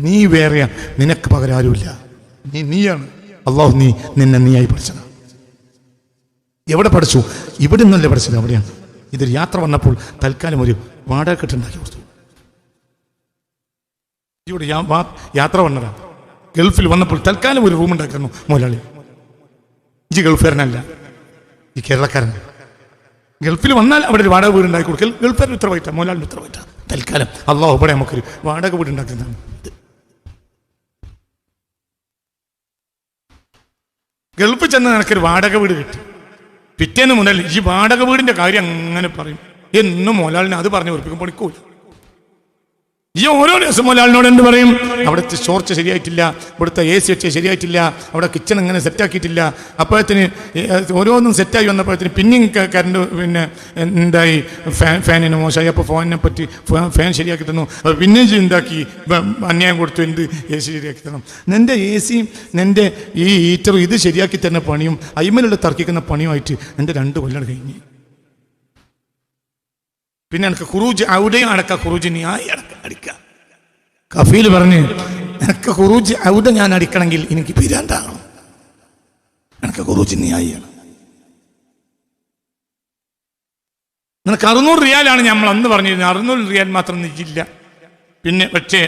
നീ വേറെയാ, നിനക്ക് പകരം ആരുമില്ല. നീയാണ്. അള്ളാഹു നിന്നെ നീയായി പഠിച്ചത്. എവിടെ പഠിച്ചു? ഇവിടെ നിന്നല്ലേ പഠിച്ചത്, അവിടെയാണ്. ഇതൊരു യാത്ര വന്നപ്പോൾ തൽക്കാലം ഒരു വാടക കെട്ടുണ്ടാക്കി കൊടുത്തു. ഇവിടെ യാത്ര വന്നതാ. ഗൾഫിൽ വന്നപ്പോൾ തൽക്കാലം ഒരു റൂം ഉണ്ടാക്കുന്നു മുതലാളി. ഈ ഗൾഫുകാരനല്ല, ഈ കേരളക്കാരൻ. ഗൾഫിൽ വന്നാൽ അവിടെ ഒരു വാടക വീട് ഉണ്ടാക്കി കൊടുക്കൽ ഗൾഫുകാരുടെ ഉത്തരവാദിത്തം, മുതലാളിൻ്റെ ഉത്തരവാദിത്തം. തൽക്കാലം അള്ളാഹു ഇവിടെ നമുക്കൊരു വാടക വീട് ഉണ്ടാക്കുന്നതാണ്. ഗൾഫിൽ ചെന്ന് നിനക്കൊരു വാടക വീട് കിട്ടി. പിറ്റേന്ന് മുതൽ ഈ വാടക വീടിന്റെ കാര്യം അങ്ങനെ പറയും. എന്നും മുതലാളിനെ അത് പറഞ്ഞ് ഉറപ്പിക്കും, പൊളിക്കൂല. ഈ ഓരോ ദിവസം മുതലാളിനോട് എന്ത് പറയും? അവിടുത്തെ ചോർച്ച ശരിയായിട്ടില്ല, ഇവിടുത്തെ AC വെച്ച് ശരിയായിട്ടില്ല, അവിടെ കിച്ചൺ ഇങ്ങനെ സെറ്റാക്കിയിട്ടില്ല. അപ്പോഴത്തിന് ഓരോന്നും സെറ്റായി വന്നപ്പോഴത്തിന് പിന്നെയും കറണ്ട് പിന്നെ എന്തായി, ഫാനിന് മോശമായി. അപ്പോൾ ഫോനിനെ പറ്റി ഫാൻ ശരിയാക്കി തന്നു. അപ്പോൾ പിന്നെയും എന്താക്കി, അന്യായം കൊടുത്തു, എന്ത് AC ശരിയാക്കി തരണം. നിൻ്റെ AC നിൻ്റെ ഈ ഹീറ്ററും ഇത് ശരിയാക്കി തരുന്ന പണിയും അയിമലുള്ള തർക്കിക്കുന്ന പണിയുമായിട്ട് എൻ്റെ 2 കൊല്ലം കഴിഞ്ഞ്. പിന്നെ എനിക്ക് ഖുറൂജ് ഔദയും അടക്ക, ഖുറൂജ് നീയായി അടിക്കുക. കഫീൽ പറഞ്ഞ്, എനിക്ക് ഖുറൂജ് ഔദ ഞാൻ അടിക്കണമെങ്കിൽ എനിക്ക് പിരാന്താകണം, എനിക്ക് ഖുറൂജ് നീയായിയാണ്. നിനക്ക് 600 റിയാലാണ് നമ്മൾ അന്ന് പറഞ്ഞിരുന്നത്. 600 റിയാൽ മാത്രം നിൽക്കില്ല. പിന്നെ പക്ഷേ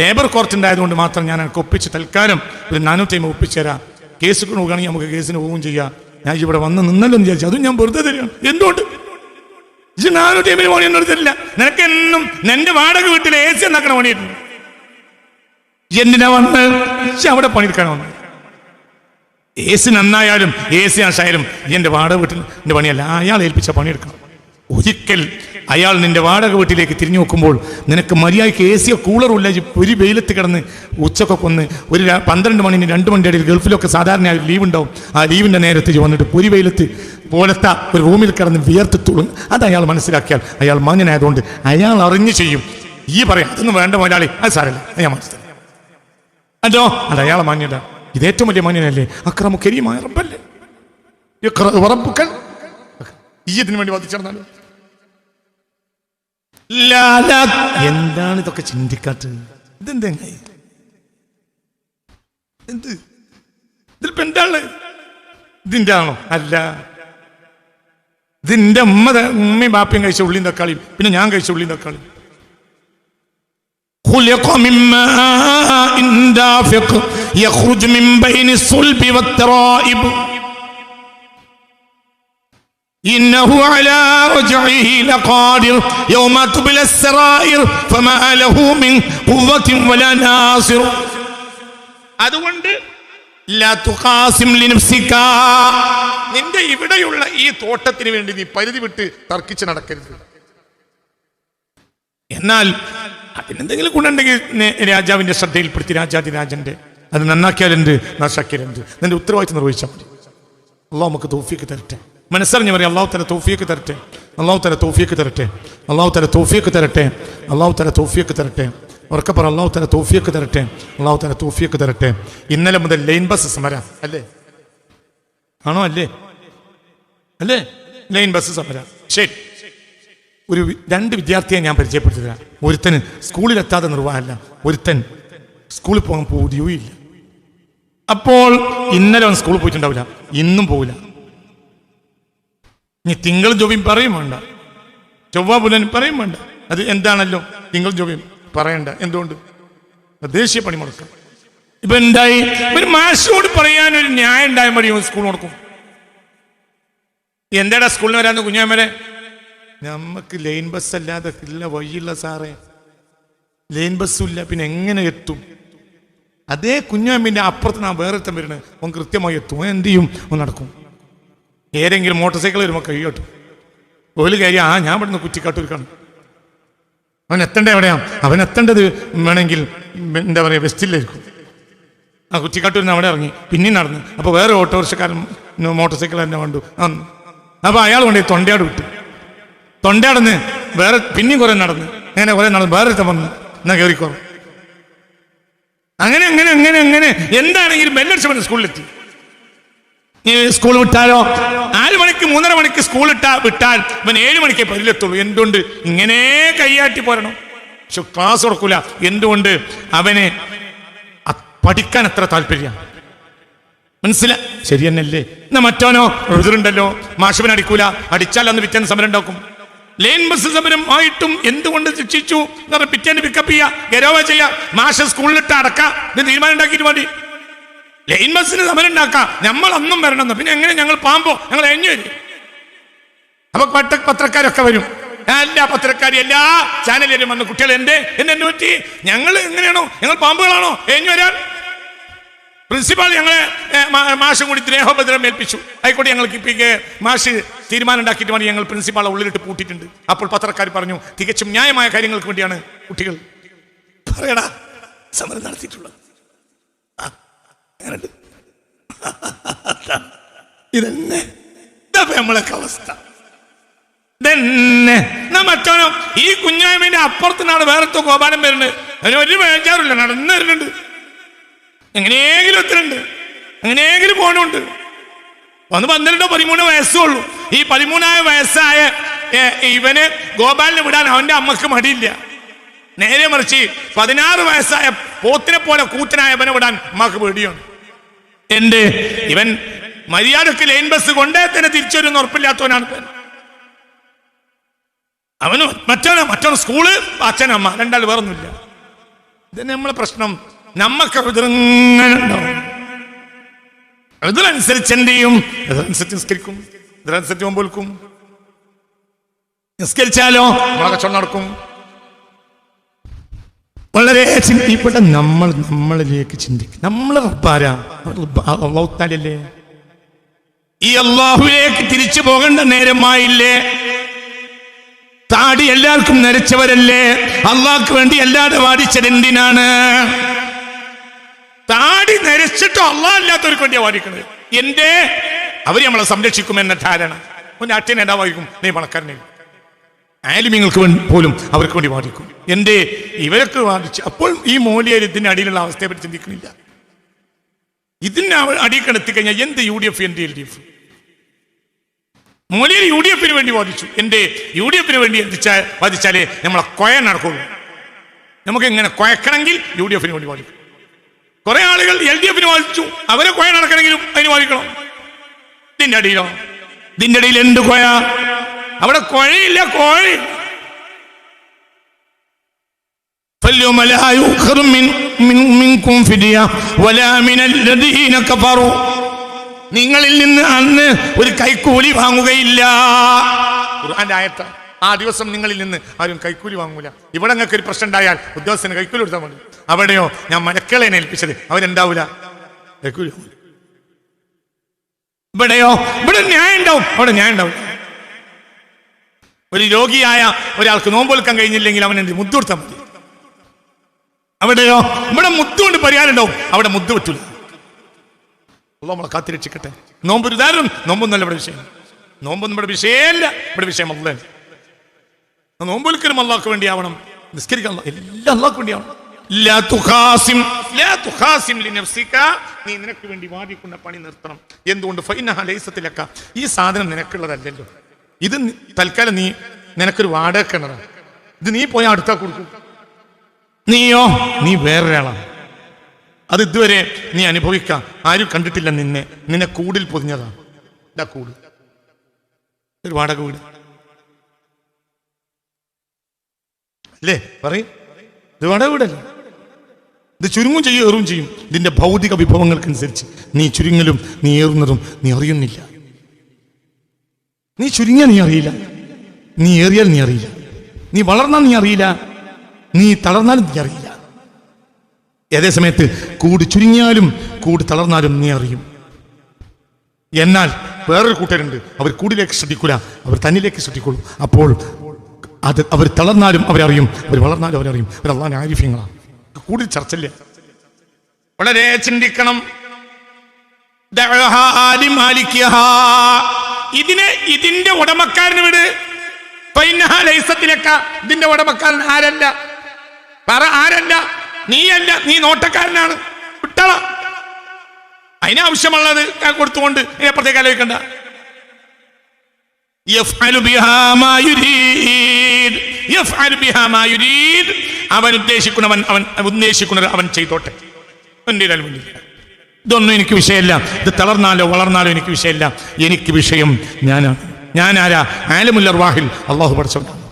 ലേബർ കോർട്ട് ഉണ്ടായതുകൊണ്ട് മാത്രം ഞാൻ എനിക്ക് ഒപ്പിച്ച് തൽക്കാലം ഒരു 450 ഒപ്പിച്ചു തരാം. കേസ് നോക്കുകയാണെങ്കിൽ നമുക്ക് കേസിന് പോവുകയും ചെയ്യാം. ഞാൻ ഇവിടെ വന്ന് നിന്നല്ലോ എന്ന് വിചാരിച്ചു. അതും ഞാൻ വെറുതെ തരികയാണ്. എന്തുകൊണ്ട് 450 പണി എന്നോട് തരില്ല? നിനക്ക് എന്നും നിന്റെ വാടക വീട്ടിൽ AC എന്നാക്കണ പണിയായിരുന്നു. എന്തിനാ വന്ന് അവിടെ പണിയെടുക്കാനോ വന്നത്? AC നന്നായാലും AC ആശായാലും എന്റെ വാടക വീട്ടിന്റെ പണിയല്ല, അയാൾ ഏൽപ്പിച്ച പണിയെടുക്കണം. ഒരിക്കൽ അയാൾ നിന്റെ വാടക വീട്ടിലേക്ക് തിരിഞ്ഞു നോക്കുമ്പോൾ നിനക്ക് മര്യാദയ്ക്ക് AC കൂളറുമില്ല. ഒരു വെയിലത്ത് കിടന്ന് ഉച്ചക്കൊക്കെ ഒന്ന് ഒരു 12 മണിന് 2 മണിയുടെ ഇടയിൽ ഗൾഫിലൊക്കെ സാധാരണ ലീവ് ഉണ്ടാവും. ആ ലീവിൻ്റെ നേരത്തെ വന്നിട്ട് പൊരി വെയിലത്ത് പോലത്തെ ഒരു റൂമിൽ കിടന്ന് വിയർത്ത് തുളും. അത് അയാൾ മനസ്സിലാക്കിയാൽ അയാൾ മാന്യനായതുകൊണ്ട് അയാൾ അറിഞ്ഞു ചെയ്യും. ഈ പറയാം അതൊന്നും വേണ്ട മുതലാളി, അത് സാരല്ല, ഞാൻ മനസ്സിലാക്കി. അതോ അത് അയാളെ മാന്യത. ഇത് ഏറ്റവും വലിയ മാന്യനല്ലേ? അക്രമു കരീമായ റബ്ബല്ലേ? ഇതിനു വേണ്ടി വാദിച്ചിരുന്നാലും എന്താണ് ഇതൊക്കെ ചിന്തിക്കാത്തത്? ഇതെന്തെങ്ങനെ? എന്ത് ഇതിലിപ്പോ എന്താണ്? ഇതിന്റെ ആണോ? അല്ല, ഇതിന്റെ ഉമ്മയും ബാപ്പയും കഴിച്ച ഉള്ളിയും തക്കാളിയും പിന്നെ ഞാൻ കഴിച്ച ഉള്ളിയും തക്കാളിയും. خلق من ماء دافق يخرج من بين الصلب والترائب إنه على رجعه لقادر يوم تبلى السرائر فما له من قوة ولا ناصر. അതുകൊണ്ട് لا تقاسم لنفسك, നിന്റെ ഇവിടെയുള്ള ഈ തോട്ടത്തിന് വേണ്ടി നീ പരിധി വിട്ട് തർക്കിച്ച് നടക്കരുത്. എന്നാൽ അതിനെന്തെങ്കിലും ഗുണമുണ്ടെങ്കിൽ രാജാവിന്റെ ശ്രദ്ധയിൽപ്പെടുത്തി രാജാതിരാജന്റെ അത് നന്നാക്കിയാലെന്ത്, നശാക്കിയാലെന്ത്, നിന്റെ ഉത്തരവാദിത്വം നിർവഹിച്ചാൽ മതി. അള്ളാഹു നമുക്ക് തൗഫീഖ് തരട്ടെ. മനസ്സറിഞ്ഞ് പറയാം, അള്ളാഹു തന്നെ തൗഫീഖ് തരട്ടെ. അള്ളാഹു തആല തൗഫീഖ് തരട്ടെ, അള്ളാഹു തആല തൗഫീഖ് തരട്ടെ, അള്ളാഹു തആല തൗഫീഖ് തരട്ടെ. ഉറക്കെ പറ, അള്ളാഹു തആല തൗഫീഖ് തരട്ടെ, അള്ളാഹു തആല തൗഫീഖ് തരട്ടെ. ഇന്നലെ മുതൽ ലൈൻ ബസ് സമരം അല്ലേ? ആണോ? അല്ലേ? അല്ലേ? ലൈൻ ബസ് സമരം. ശരി, ഒരു 2 വിദ്യാർത്ഥിയെ ഞാൻ പരിചയപ്പെടുത്തുക. ഒരുത്തന് സ്കൂളിലെത്താതെ നിർവാഹമല്ല, ഒരുത്തൻ സ്കൂളിൽ പോകാൻ പോവുകയില്ല. അപ്പോൾ ഇന്നലെ അവൻ സ്കൂളിൽ പോയിട്ടുണ്ടാവില്ല, ഇന്നും പോവില്ല. ഇനി തിങ്കൾ ജോബിയും പറയും വേണ്ട, ചൊവ്വ ബുധൻ പറയും വേണ്ട. അത് എന്താണല്ലോ തിങ്കൾ ജോബിയും പറയണ്ട. എന്തുകൊണ്ട്? ദേശീയ പണിമുടക്കം. ഇപ്പൊ എന്തായി? ഒരു മാഷോട് പറയാനൊരു ന്യായം ഉണ്ടായാൽ മതി, സ്കൂൾ മുടക്കും. എന്താടാ സ്കൂളിൽ വരാന്ന് കുഞ്ഞാമരെ? നമുക്ക് ലൈൻ ബസ് അല്ലാതെ ഇല്ല വഴിയില്ല സാറേ, ലൈൻ ബസ്സും ഇല്ല, പിന്നെ എങ്ങനെ എത്തും? അതേ കുഞ്ഞാമ്മിന്റെ അപ്പുറത്ത് ഞാൻ വേറെ എത്താൻ വരുന്നത്, അവൻ കൃത്യമായി എത്തും. എന്ത് ചെയ്യും? അവൻ നടക്കും. ഏതെങ്കിലും മോട്ടോർ സൈക്കിൾ വരുമ്പോൾ കഴിയട്ടും ഒരു കാര്യം, ഞാൻ ഇവിടുന്ന് കുറ്റിക്കാട്ടൂർക്കാണ്. അവൻ എത്തേണ്ടത് എവിടെയാണ്? അവൻ എത്തേണ്ടത് വേണമെങ്കിൽ എന്താ പറയുക, വെസ്റ്റിലായിരിക്കും. ആ കുറ്റിക്കാട്ടൂരിന് അവിടെ ഇറങ്ങി പിന്നെയും നടന്ന്. അപ്പോൾ വേറെ ഓട്ടോറിക്ഷക്കാരൻ മോട്ടോർ സൈക്കിൾ തന്നെ വേണ്ടു. അപ്പോൾ അയാൾ കൊണ്ട് തൊണ്ടയാട് വിട്ടു. തൊണ്ടയാടന്ന് വേറെ പിന്നെയും കുറെ നടന്ന്, അങ്ങനെ കുറെ നടന്ന് വേറെ വന്ന് എന്നാ കയറിക്കോ. അങ്ങനെ അങ്ങനെ അങ്ങനെ അങ്ങനെ എന്താണെങ്കിലും ബെല്ലടിച്ച സ്കൂളിലെത്തി. സ്കൂൾ വിട്ടാലോ 4 മണിക്ക് 3:30 മണിക്ക് സ്കൂൾ വിട്ടാൽ ഇവൻ 7 മണിക്കേ പരിലെത്തുള്ളൂ. എന്തുകൊണ്ട്? ഇങ്ങനെ കൈയാട്ടി പോരണം. പക്ഷെ ക്ലാസ് കൊടുക്കൂല. എന്തുകൊണ്ട്? അവന് പഠിക്കാൻ അത്ര താല്പര്യം. മനസ്സിലായി? ശരി തന്നെയല്ലേ? എന്നാ മറ്റോനോ എഴുതുണ്ടല്ലോ, മാഷവൻ അടിക്കൂല, അടിച്ചാൽ അന്ന് പിറ്റേന്ന് സമരം ഉണ്ടാക്കും. ലൈൻ ബസ് സമരം ആയിട്ടും എന്തുകൊണ്ട് ശിക്ഷിച്ചു? പിറ്റേന്ന് പിക്കപ്പ് ചെയ്യാ, ഗരോവ ചെയ്യാ, മാഷ സ്കൂളിലിട്ട് അടക്കാം. ഇത് തീരുമാനം ഉണ്ടാക്കിയിട്ട് മതി. ലൈൻ ബസ്സിന് സമരം ഉണ്ടാക്കാം, നമ്മൾ അന്നും വരണമെന്ന്. പിന്നെ എങ്ങനെ ഞങ്ങൾ പാമ്പോ? ഞങ്ങൾ എഞ്ഞു വരും. അപ്പൊ പത്രക്കാരൊക്കെ വരും, എല്ലാ പത്രക്കാരും എല്ലാ ചാനലും വന്ന് കുട്ടികൾ എന്നെ പറ്റി ഞങ്ങൾ എങ്ങനെയാണോ? ഞങ്ങൾ പാമ്പുകളാണോ എഞ്ഞു വരാൻ? പ്രിൻസിപ്പാൾ ഞങ്ങളെ മാഷും കൂടി ദ്രോഹോപദ്രവം ഏൽപ്പിച്ചു. ആയിക്കോട്ടെ, ഞങ്ങൾക്ക് മാഷ് തീരുമാനം ഉണ്ടാക്കിയിട്ട് വേണ്ടി ഞങ്ങൾ പ്രിൻസിപ്പാളെ ഉള്ളിലിട്ട് പൂട്ടിയിട്ടുണ്ട്. അപ്പോൾ പത്രക്കാർ പറഞ്ഞു, തികച്ചും ന്യായമായ കാര്യങ്ങൾക്ക് വേണ്ടിയാണ് കുട്ടികൾ പറയടാ സമരം നടത്തിയിട്ടുള്ളത്. ഇതന്നെ നമ്മളൊക്കെ അവസ്ഥ തന്നെ. മറ്റോനോ ഈ കുഞ്ഞായ്മന്റെ അപ്പുറത്തിനാണ് വേറത്തെ ഗോപാലം വരുന്നത്. അതിന് ഒരു വേജാറില്ല, നടന്നു വരുന്നുണ്ട്. എങ്ങനെയെങ്കിലും എത്തുന്നുണ്ട്, എങ്ങനെയെങ്കിലും പോകണുണ്ട്. 12-13 വയസ്സുള്ളൂ. ഈ 13 വയസ്സായ ഇവന് ഗോപാലിനെ വിടാൻ അവന്റെ അമ്മക്ക് മടിയില്ല. നേരെ മറിച്ച് 16 വയസ്സായ പോത്തിനെ പോലെ കൂത്തനായ ഇവനെ വിടാൻ അമ്മക്ക് പേടിയാണ്. ഇവൻ മര്യാദക്ക് ലൈൻ ബസ് കൊണ്ടേ തന്നെ തിരിച്ചുവരുന്ന ഉറപ്പില്ലാത്തവനാണ്. അവന് മറ്റോ സ്കൂള്, അച്ഛനമ്മ, രണ്ടാൾ വേറൊന്നുമില്ല. ഇതന്നെ നമ്മളെ പ്രശ്നം. നമ്മക്ക് ഉണ്ടാവും. ഇതിനനുസരിച്ച് എന്ത് ചെയ്യും? ഇതിനനുസരിച്ച് നിസ്കരിക്കും, ഇതിനനുസരിച്ച് മുമ്പോൽക്കും. നിസ്കരിച്ചാലോ നമ്മളെ കച്ചവടം നടക്കും. വളരെ ഇവിടെ നമ്മളിലേക്ക് ചിന്തിക്കും. നമ്മളെ റബ്ബാരാ? അല്ലാഹുവല്ലേ. ഈ അല്ലാഹുവിലേക്ക് തിരിച്ചു പോകേണ്ട നേരമായില്ലേ? താടി എല്ലാവർക്കും നരച്ചവരല്ലേ? അള്ളാഹ്ക്ക് വേണ്ടി അല്ലാതെ വാദിച്ചത് എന്തിനാണ്? താടി നരച്ചിട്ടോ അള്ളാഹ് അല്ലാത്തവർക്ക് വേണ്ടിയാ വാദിക്കുന്നത്. അവര് നമ്മളെ സംരക്ഷിക്കുമെന്ന ധാരണ. നാട്ടിനെ ഉണ്ടാവായിരിക്കും, നീ പണക്കാരനെ ആലിമ്യങ്ങൾക്ക് പോലും അവർക്ക് വേണ്ടി വാദിക്കും. ഇവരൊക്കെ വാദിച്ച്. അപ്പോൾ ഈ മൂല്യർ ഇതിന്റെ അടിയിലുള്ള അവസ്ഥയെ പറ്റി ചിന്തിക്കുന്നില്ല. ഇതിന് അടിയിൽ എത്തിക്കഴിഞ്ഞാൽ എന്ത് UDF, എന്ത് LDF? മൂല്യർ UDFന് വേണ്ടി വാദിച്ചു. UDFന് വേണ്ടി വാദിച്ചാലേ നമ്മളെ കൊയ നടക്കുള്ളൂ. നമുക്ക് എങ്ങനെ കൊയക്കണമെങ്കിൽ UDFന് വേണ്ടി വാദിക്കും. കുറെ ആളുകൾ LDFന് വാദിച്ചു, അവരെ കൊയ നടക്കണമെങ്കിലും അതിന് വാദിക്കണം. ഇതിന്റെ അടിയിൽ എന്ത് കൊയ? അവിടെ കൊഴയില്ല, കോഴി. നിങ്ങളിൽ നിന്ന് അന്ന് ഒരു കൈക്കൂലി വാങ്ങുകയില്ല. ഖുർആന്റെ ആയത്ത. ആ ദിവസം നിങ്ങളിൽ നിന്ന് ആരും കൈക്കൂലി വാങ്ങൂല. ഇവിടെ നിങ്ങൾക്ക് ഒരു പ്രശ്നം ഉണ്ടായാൽ ഉദ്യോഗസ്ഥന് കൈക്കൂലി കൊടുത്താൽ മതി. അവിടെയോ ഞാൻ മലക്കളെ ഏൽപ്പിച്ചത്, അവരെന്താവൂല, കൈക്കൂലി. ഇവിടെയോ ഇവിടെ ന്യായം ഉണ്ടാവും, അവിടെ ന്യായം ഉണ്ടാവും. ഒരു രോഗിയായ ഒരാൾക്ക് നോമ്പൊൽക്കാൻ കഴിഞ്ഞില്ലെങ്കിൽ അവൻ മുദ്ദ് കൊടുത്താൽ മതി. അവിടെയോ ഇവിടെ മുദ്ദുകൊണ്ട് പരിഹാരം ഉണ്ടാവും, അവിടെ മുദ്ദ് പറ്റൂല. നമ്മളെ കാത്തിരക്ഷിക്കട്ടെ. നോമ്പൊരു ഉദാഹരണം, നോമ്പൊന്നല്ല ഇവിടെ വിഷയം. നോമ്പൊന്നും ഇവിടെ വിഷയമല്ല, ഇവിടെ വിഷയം അല്ല. നോമ്പൊലിക്കലും അള്ളാഹ്ക്ക് വേണ്ടിയാവണം, നിസ്കരിക്കാൻ എല്ലാം അള്ളാഹ്ക്ക് വേണ്ടിയാവണം. നീ നിനക്ക് വേണ്ടി വാദിക്കുന്ന പണി നിർത്തണം. എന്തുകൊണ്ട്? ഫൈനഹാ ലൈസത്ത് ലക, ഈ സാധനം നിനക്കുള്ളതല്ലല്ലോ. ഇത് തൽക്കാലം നീ നിനക്കൊരു വാടക കിണറാണ്, ഇത് നീ പോയാൽ അടുത്താ കൊടുക്കും. നീയോ നീ വേറൊരാളാണ്. അത് ഇതുവരെ നീ അനുഭവിക്കാം. ആരും കണ്ടിട്ടില്ല നിന്നെ കൂടിൽ പൊതിഞ്ഞതാണ്. ഇതാ കൂട്, ഒരു വാടക വീട് അല്ലേ? പറയും, ഇത് വാടക വീടല്ലേ? ഇത് ചുരുങ്ങും ചെയ്യും ഏറും ചെയ്യും. ഇതിന്റെ ഭൗതിക വിഭവങ്ങൾക്കനുസരിച്ച് നീ ചുരുങ്ങലും നീ ഏറുന്നതും നീ അറിയുന്നില്ല. നീ ചുരുങ്ങിയാൽ നീ അറിയില്ല, നീ ഏറിയാൽ നീ അറിയില്ല, നീ വളർന്നാൽ നീ അറിയില്ല, നീ തളർന്നാലും നീ അറിയില്ല. അതേ സമയത്ത് കൂട് ചുരുങ്ങിയാലും കൂട് തളർന്നാലും നീ അറിയും. എന്നാൽ വേറൊരു കൂട്ടരുണ്ട്, അവർ കൂടിലേക്ക് ശ്രദ്ധിക്കൂല, അവർ തന്നിലേക്ക് ശ്രദ്ധിക്കുള്ളൂ. അപ്പോൾ അത് അവർ തളർന്നാലും അവരറിയും, അവർ വളർന്നാലും അവരറിയും. അവർ അള്ളാഹുവിന്റെ ആരിഫ്യങ്ങളാണ്. കൂടുതൽ ചർച്ചയില്ല, വളരെ ചിന്തിക്കണം. ഇതിന്റെ ഉടമക്കാരന് വിട്. ഇതിന്റെ ഉടമക്കാരൻ ആരല്ല? പറ, ആരല്ല? നീയല്ല, നീ നോട്ടക്കാരനാണ്. വിട്ടള. അതിനാവശ്യമുള്ളത് കൊടുത്തുകൊണ്ട് അപ്പുറത്തേക്ക് ആലോചിക്കണ്ട. അവൻ ഉദ്ദേശിക്കുന്നവൻ അവൻ ഉദ്ദേശിക്കുന്നത് അവൻ ചെയ്തോട്ടെ. ഇതൊന്നും എനിക്ക് വിഷയമല്ല. ഇത് തളർന്നാലോ വളർന്നാലോ എനിക്ക് വിഷയമല്ല. എനിക്ക് വിഷയം ഞാനാണ്. ഞാനാരാ? ആലിമുൽ അർവാഹിൽ അള്ളാഹു പഠിച്ചവനാണ്.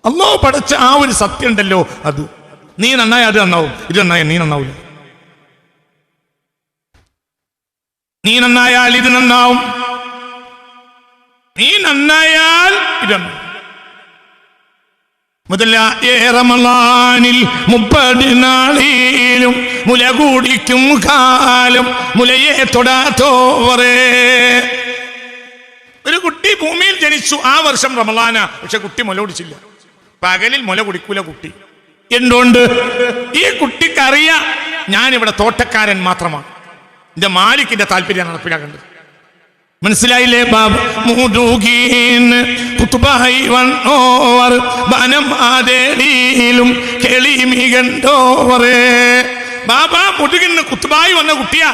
അള്ളാഹു പഠിച്ച ആ ഒരു സത്യം ഉണ്ടല്ലോ, അത് നീ നന്നായി അത് നന്നാവും, ഇത് നന്നായ നീ നന്നാവില്ല. നീ നന്നായാൽ ഇത് നന്നാവും, നീ നന്നായാൽ ഇത് റമളാനിൽ 30 നാളിലും മുല കൂടിക്കും കാലം മുലയെ തൊടാത്തോവറേ. ഒരു കുട്ടി ഭൂമിയിൽ ജനിച്ചു, ആ വർഷം റമളാനാ, പക്ഷെ കുട്ടി മുല കുടിച്ചില്ല. പകലിൽ മുല കുടിക്കൂല കുട്ടി. എന്തുകൊണ്ട്? ഈ കുട്ടിക്കറിയാം ഞാനിവിടെ തോട്ടക്കാരൻ മാത്രമാണ്, എന്റെ മാലിക്കിന്റെ താല്പര്യം നടപ്പിലാക്കേണ്ടത്. മനസ്സിലായില്ലേ? ബാബാ മുതുകിന്ന് കുത്തുബായി വന്ന കുട്ടിയാ.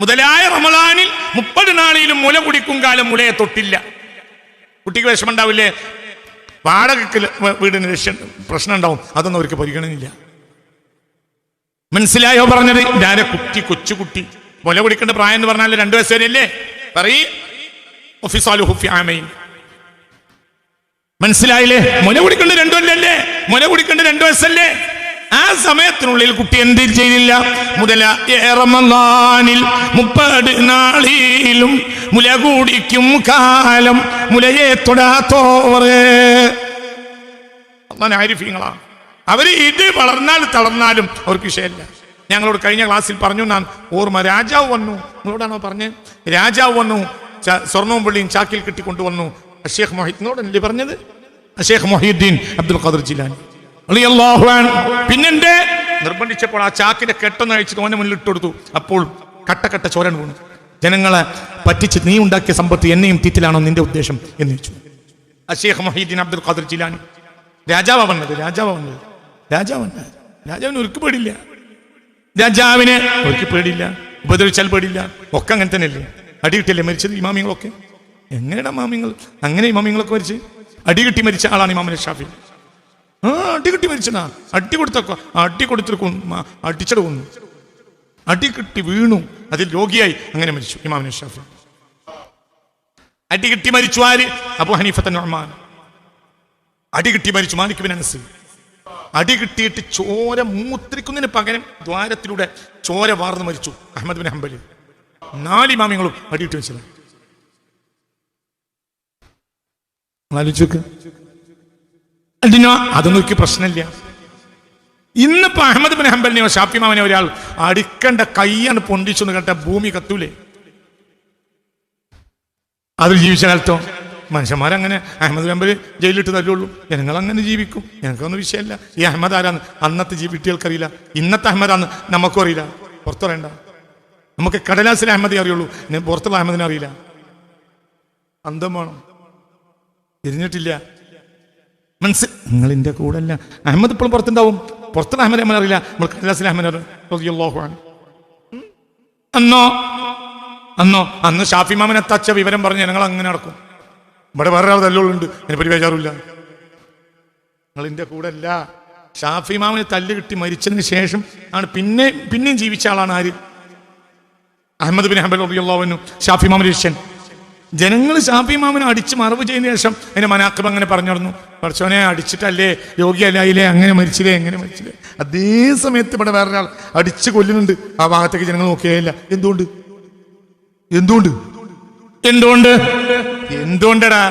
മുതലായ റമളാനിൽ 30 നാളിലും മുല കുടിക്കും കാലം മുലയെ തൊട്ടില്ല. കുട്ടിക്ക് വിഷമം ഉണ്ടാവില്ലേ? വാടകയ്ക്ക് വീടിന് പ്രശ്നം ഉണ്ടാവും, അതൊന്നും അവർക്ക് പരിഗണനയില്ല. മനസ്സിലായോ പറഞ്ഞത്? ഞാനെ കുട്ടി, കൊച്ചുകുട്ടി മുല കുടിക്കേണ്ട പ്രായം എന്ന് പറഞ്ഞാൽ 2 വയസ്സ് വരെയല്ലേ? മനസ്സിലായില്ലേ? മുല കുടിക്കേണ്ട 2 കൊല്ലല്ലേ? മുല കുടിക്കേണ്ട 2 വയസ്സല്ലേ? ആ സമയത്തിനുള്ളിൽ കുട്ടി എന്ത് ചെയ്തില്ല? റമളാനിൽ 30 നാളിലും മുല കുടിക്കും കാലം മുലയെ തൊടാത്തോവറേ. ആരിഫീങ്ങളാണ് അവര്. ഇത് വളർന്നാൽ തളർന്നാലും അവർക്ക് വിഷയമില്ല. ഞങ്ങളോട് കഴിഞ്ഞ ക്ലാസ്സിൽ പറഞ്ഞു, ഞാൻ ഓർമ്മ, രാജാവ് വന്നു. നിങ്ങളോടാണോ പറഞ്ഞത്? രാജാവ് വന്നു, സ്വർണവും വെള്ളിയും ചാക്കിൽ കെട്ടിക്കൊണ്ടുവന്നു. ഷേഖ് മൊഹീദ്ദീനോടല്ലേ പറഞ്ഞത്? ഷേഖ് മൊഹീദ്ദീൻ അബ്ദുൽ ഖാദിർ ജിലാനി റളിയല്ലാഹു അൻഹു. പിന്നെന്റെ നിർബന്ധിച്ചപ്പോൾ ആ ചാക്കിന്റെ കെട്ടൊന്ന് അഴിച്ചിട്ട് ഓനെ മുന്നിൽ ഇട്ടുകൊടുത്തു. അപ്പോൾ കട്ട ചോരൻ വീണു. ജനങ്ങളെ പറ്റിച്ച് നീ ഉണ്ടാക്കിയ സമ്പത്ത് എന്നെയും തീറ്റിലാണോ നിന്റെ ഉദ്ദേശം എന്ന് ചോദിച്ചു ഷേഖ് മൊഹീദ്ദീൻ അബ്ദുൽ ഖാദിർ ജിലാനി. രാജാവാ വന്നത്. രാജാവിന് ഒരിക്കൽ പേടില്ല. രാജാവിന് ഒരിക്കൽ പേടില്ല, ഉപദ്രവിച്ചാൽ പേടില്ല. ഒക്കെ അങ്ങനെ തന്നെയല്ലേ? അടികിട്ടിയല്ലേ മരിച്ചത് ഇമാമിങ്ങളൊക്കെ? എങ്ങനെയാണ് ഇമാമിങ്ങൾ? അങ്ങനെ ഇമാമിങ്ങളൊക്കെ മരിച്ച് അടികിട്ടി മരിച്ച ആളാണ് ഇമാം ഷാഫി. അടികിട്ടി മരിച്ചതാ. അടി കൊടുത്തിട്ട് അടിച്ചട് കൊന്നു, അടികിട്ടി വീണു, അതിൽ രോഗിയായി അങ്ങനെ മരിച്ചു ഇമാം ഷാഫി. അടികിട്ടി മരിച്ചു ആര്? അബൂ ഹനീഫത്ത് നുഅ്മാൻ. അടികിട്ടി മരിച്ചു മാലിക് ബിൻ അനസ്. അടികിട്ടിയിട്ട് ചോര മൂത്രിക്കുന്നതിന് പകരം ദ്വാരത്തിലൂടെ ചോര വാർന്നു മരിച്ചു അഹ്മദ് ബിൻ ഹംബൽ. 4 ഇമാമിങ്ങളും അടികിട്ടി വെച്ചത്. അതൊന്നും എനിക്ക് പ്രശ്നമില്ല. ഇന്നിപ്പോ അഹ്മദ് ബിൻ ഹംബലിനെയോ ഷാഫി ഇമാമിനെയോ ഒരാൾ അടിക്കേണ്ട കൈയാണ് പൊന്തിച്ചു എന്ന് കേട്ട ഭൂമി കത്തൂലേ? അതിൽ ജീവിച്ച കാലത്തോ മനുഷ്യന്മാരങ്ങനെ അഹമ്മദ് ബിൻ ഹംബൽ ജയിലിട്ട് തല്ലുള്ളൂ. ജനങ്ങൾ അങ്ങനെ ജീവിക്കും, ഞങ്ങൾക്കൊന്നും വിഷയമല്ല. ഈ അഹമ്മദ് ആരാന്ന് അന്നത്തെ കുട്ടികൾക്കറിയില്ല, ഇന്നത്തെ അഹമ്മദാന്ന് നമുക്കും അറിയില്ല. പുറത്തു പറയണ്ട. നമുക്ക് കടലാസിലെ അഹമ്മദേ അറിയുള്ളൂ, പുറത്തുള്ള അഹമ്മദിനെ അറിയില്ല. അന്തം വേണം. തിരിഞ്ഞിട്ടില്ല. നിങ്ങൾ എൻ്റെ കൂടെ അല്ല. അഹമ്മദ് ഇപ്പോഴും പുറത്തുണ്ടാവും. പുറത്തുള്ള അഹമ്മദ് അഹമ്മദ് അറിയില്ല. നമ്മൾ കൈലാസിലെ അഹമ്മദ് റളിയല്ലാഹു അൻഹു. അന്ന് ഷാഫി മാമനെ തച്ച വിവരം പറഞ്ഞ് ഞങ്ങൾ അങ്ങനെ നടക്കും. ഇവിടെ വേറെ ആൾ തല്ലുള്ളുണ്ട്, അതിനെപ്പറ്റി ബേജാറില്ല. നിങ്ങൾ എൻ്റെ കൂടെ അല്ല. ഷാഫി മാമന് തല്ല് കിട്ടി മരിച്ചതിന് ശേഷം ആണ് പിന്നെയും ജീവിച്ച ആളാണ് ആര്? അഹമ്മദ് ബിൻ ഹംബൽ റളിയല്ലാഹു അൻഹു, ഷാഫി മാമൻ ശിഷ്യൻ. ജനങ്ങൾ ഷാഫി മാമനെ അടിച്ച് മറവ് ചെയ്തതിന് ശേഷം അതിന്റെ മനാഖിബ് അങ്ങനെ പറഞ്ഞു നടന്നു. പഠിച്ചോനെ അടിച്ചിട്ടല്ലേ, യോഗ്യല്ലായില്ലേ, അങ്ങനെ മരിച്ചില്ലേ, എങ്ങനെ മരിച്ചില്ലേ. അതേ സമയത്ത് ഇവിടെ വേറൊരാൾ അടിച്ച് കൊല്ലുന്നുണ്ട്. ആ ഭാഗത്തേക്ക് ജനങ്ങൾ നോക്കിയേയില്ല. എന്തുകൊണ്ടടാ?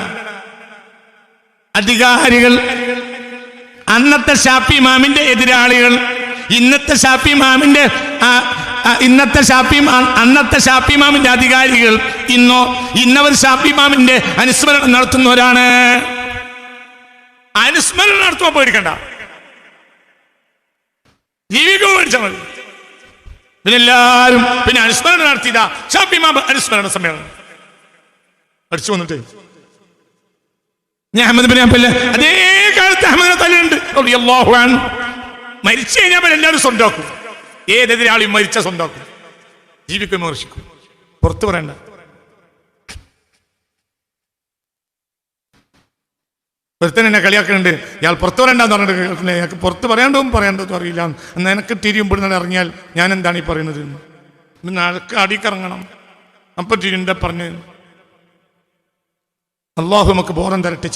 അധികാരികൾ, അന്നത്തെ ഷാഫി ഇമാമിന്റെ എതിരാളികൾ, അന്നത്തെ ഷാഫി ഇമാമിന്റെ അധികാരികൾ ഇന്നവർ ഷാഫി ഇമാമിന്റെ അനുസ്മരണം നടത്തുന്നവരാണ്. അനുസ്മരണം നടത്തുമ്പോൾ പേടിക്കണ്ട, ജീവിക്കുമ്പോൾ പേടിച്ചാൽ മതി. പിന്നെ എല്ലാവരും അനുസ്മരണം നടത്തിയതാ ഷാഫി ഇമാം അനുസ്മരണ സമ്മേളനം അടിച്ചു വന്നിട്ട് ഞാൻ അഹമ്മദ് ബിൻ ഹംബൽ അതേ കാലത്ത് അഹമ്മദിനെ തല്ലുണ്ട്. മരിച്ചു കഴിഞ്ഞാൽ എല്ലാവരും സ്വന്തമാക്കും. ഏതെതിരാളിയും മരിച്ച സ്വന്തമാക്കും. ജീവിക്കും, വിമർശിക്കും. പുറത്തു പറയണ്ട. ഒരുത്തൻ എന്നെ കളിയാക്കുന്നുണ്ട്, ഇയാൾ പുറത്തു പറയണ്ടെന്ന് പറഞ്ഞിട്ട്. ഞങ്ങൾക്ക് പുറത്ത് പറയേണ്ടതും അറിയില്ല. എന്നാൽ എനിക്ക് തിരിയുമ്പോഴുന്ന ഇറങ്ങിയാൽ ഞാൻ എന്താണ് ഈ പറയുന്നത്? നടക്ക് അടിക്കിറങ്ങണം. അപ്പൊ തിരിണ്ട പറഞ്ഞ് അള്ളാഹു നമുക്ക് ബോധം തരട്ടെ.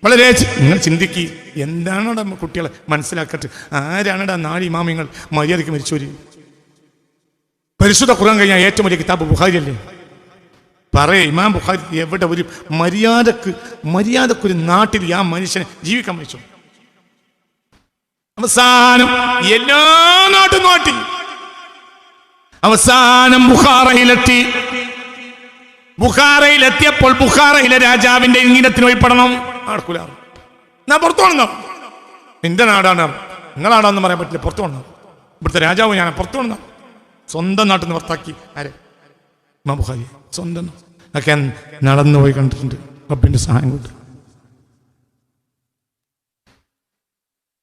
വളരെ നിങ്ങൾ ചിന്തിക്കി. എന്താണോടാ കുട്ടികളെ മനസ്സിലാക്കട്ടെ. ആരാണടാ നാല് ഇമാമിങ്ങൾ മര്യാദയ്ക്ക് മരിച്ചോര്? പരിശുദ്ധ ഖുർആൻ കഴിഞ്ഞാൽ ഏറ്റവും വലിയ കിതാബ് ബുഖാരി അല്ലേ? ഇമാം ബുഖാരി എവിടെ ഒരു മര്യാദക്കൊരു നാട്ടിൽ ആ മനുഷ്യനെ ജീവിക്കാൻ പറ്റും? അവസാനം എല്ലാ നാട്ടും നോട്ടി. അവസാനം ബുഖാറയിലെത്തിയപ്പോൾ ബുഖാറയിലെ രാജാവിന്റെ ഇംഗിതത്തിന് പോയി പെടണം. നടക്കൂല. ഞാൻ പുറത്തു വന്നോ? നിന്റെ നാടാണ്, നിങ്ങളാടാന്ന് പറയാൻ പറ്റില്ല. പുറത്തു വന്നോ? ഇവിടുത്തെ രാജാവ് ഞാൻ പുറത്തു വന്നോ? സ്വന്തം നാട്ടിൽ നിന്ന് പുറത്താക്കി. ആരെ? ഇമാം ബുഖാരി. സ്വന്തം ഒക്കെ നടന്നു പോയി കണ്ടിട്ടുണ്ട്. റബ്ബിന്റെ സഹായം കൊണ്ട്.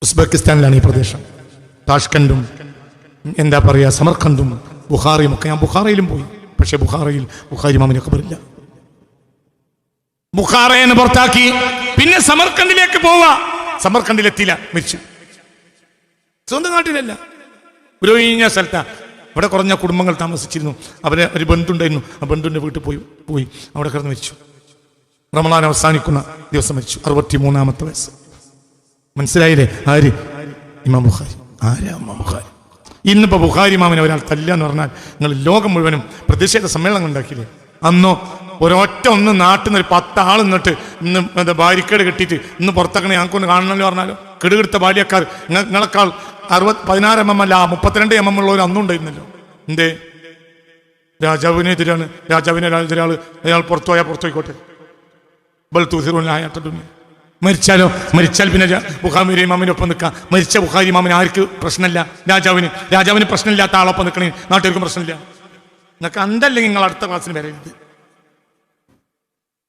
ഉസ്ബെക്കിസ്ഥാനിലാണ് ഈ പ്രദേശം. താഷ്കണ്ടും എന്താ പറയാ സമർഖണ്ടും ബുഖാറിയും ഒക്കെ. ഞാൻ ബുഖാറയിലും പോയി. പക്ഷെ ബുഖാറയിൽ ബുഖാരി ഇമാമിനെ ഖബറില്ല. ബുഖാറയെന്ന് പുറത്താക്കി. പിന്നെ സമർഖണ്ടിലേക്ക് പോവാ. സമർഖണ്ടിലെത്തിയില്ല, മരിച്ചു. സ്വന്തം നാട്ടിലല്ല, ഒരു ഒഴിഞ്ഞ സ്ഥലത്താ. അവിടെ കുറഞ്ഞ കുടുംബങ്ങൾ താമസിച്ചിരുന്നു. അവരെ ഒരു ബന്ധുണ്ടായിരുന്നു. ആ ബന്ധുവിന്റെ വീട്ടിൽ പോയി അവിടെ കിടന്ന് മരിച്ചു. റമളാൻ അവസാനിക്കുന്ന ദിവസം മരിച്ചു. 63-ാമത്തെ വയസ്സ്. മനസ്സിലായില്ലേ? ആര്? ഇമാം ബുഖാരി. ആരാ ഇമാം ബുഖാരി? ഇന്നിപ്പോ ബുഖാരി ഇമാമിനെ ഒരാൾ തല്ലാന്ന് പറഞ്ഞാൽ നിങ്ങൾ ലോകം മുഴുവനും പ്രതിഷേധ സമ്മേളനം ഉണ്ടാക്കിയില്ലേ? അന്നോ ഒന്ന് നാട്ടിൽ നിന്ന് 10 ആൾ നിന്നിട്ട് ഇന്ന് ബാരിക്കേഡ് കെട്ടിയിട്ട് ഇന്ന് പുറത്തേക്കണേ ഞങ്ങൾക്കൊന്ന് കാണണമല്ലോ പറഞ്ഞാലോ? കിടുകിടുത്ത ബാല്യക്കാർ നിങ്ങളെക്കാൾ 16 mm അല്ല 32 mm ഉള്ളവർ അന്നും ഉണ്ടായിരുന്നല്ലോ. എന്തേ? രാജാവിനെതിരാണ്. രാജാവിനെതിരാള് അയാൾ പുറത്തുപോയാൽ പുറത്തുപോയിക്കോട്ടെ. മരിച്ചാൽ പിന്നെ ബുഖാരി ഇമാമിന്റെ ഒപ്പം നിൽക്കാം. മരിച്ച ബുഖാരി ഇമാമിന് ആർക്ക് പ്രശ്നമില്ല? രാജാവിന് പ്രശ്നമില്ലാത്ത ആളൊപ്പം നിൽക്കണേ നാട്ടുകാർക്കും പ്രശ്നമില്ല. നിങ്ങൾക്ക് അന്തല്ലെങ്കിൽ നിങ്ങൾ അടുത്ത ക്ലാസ്സിന് വരരുത്.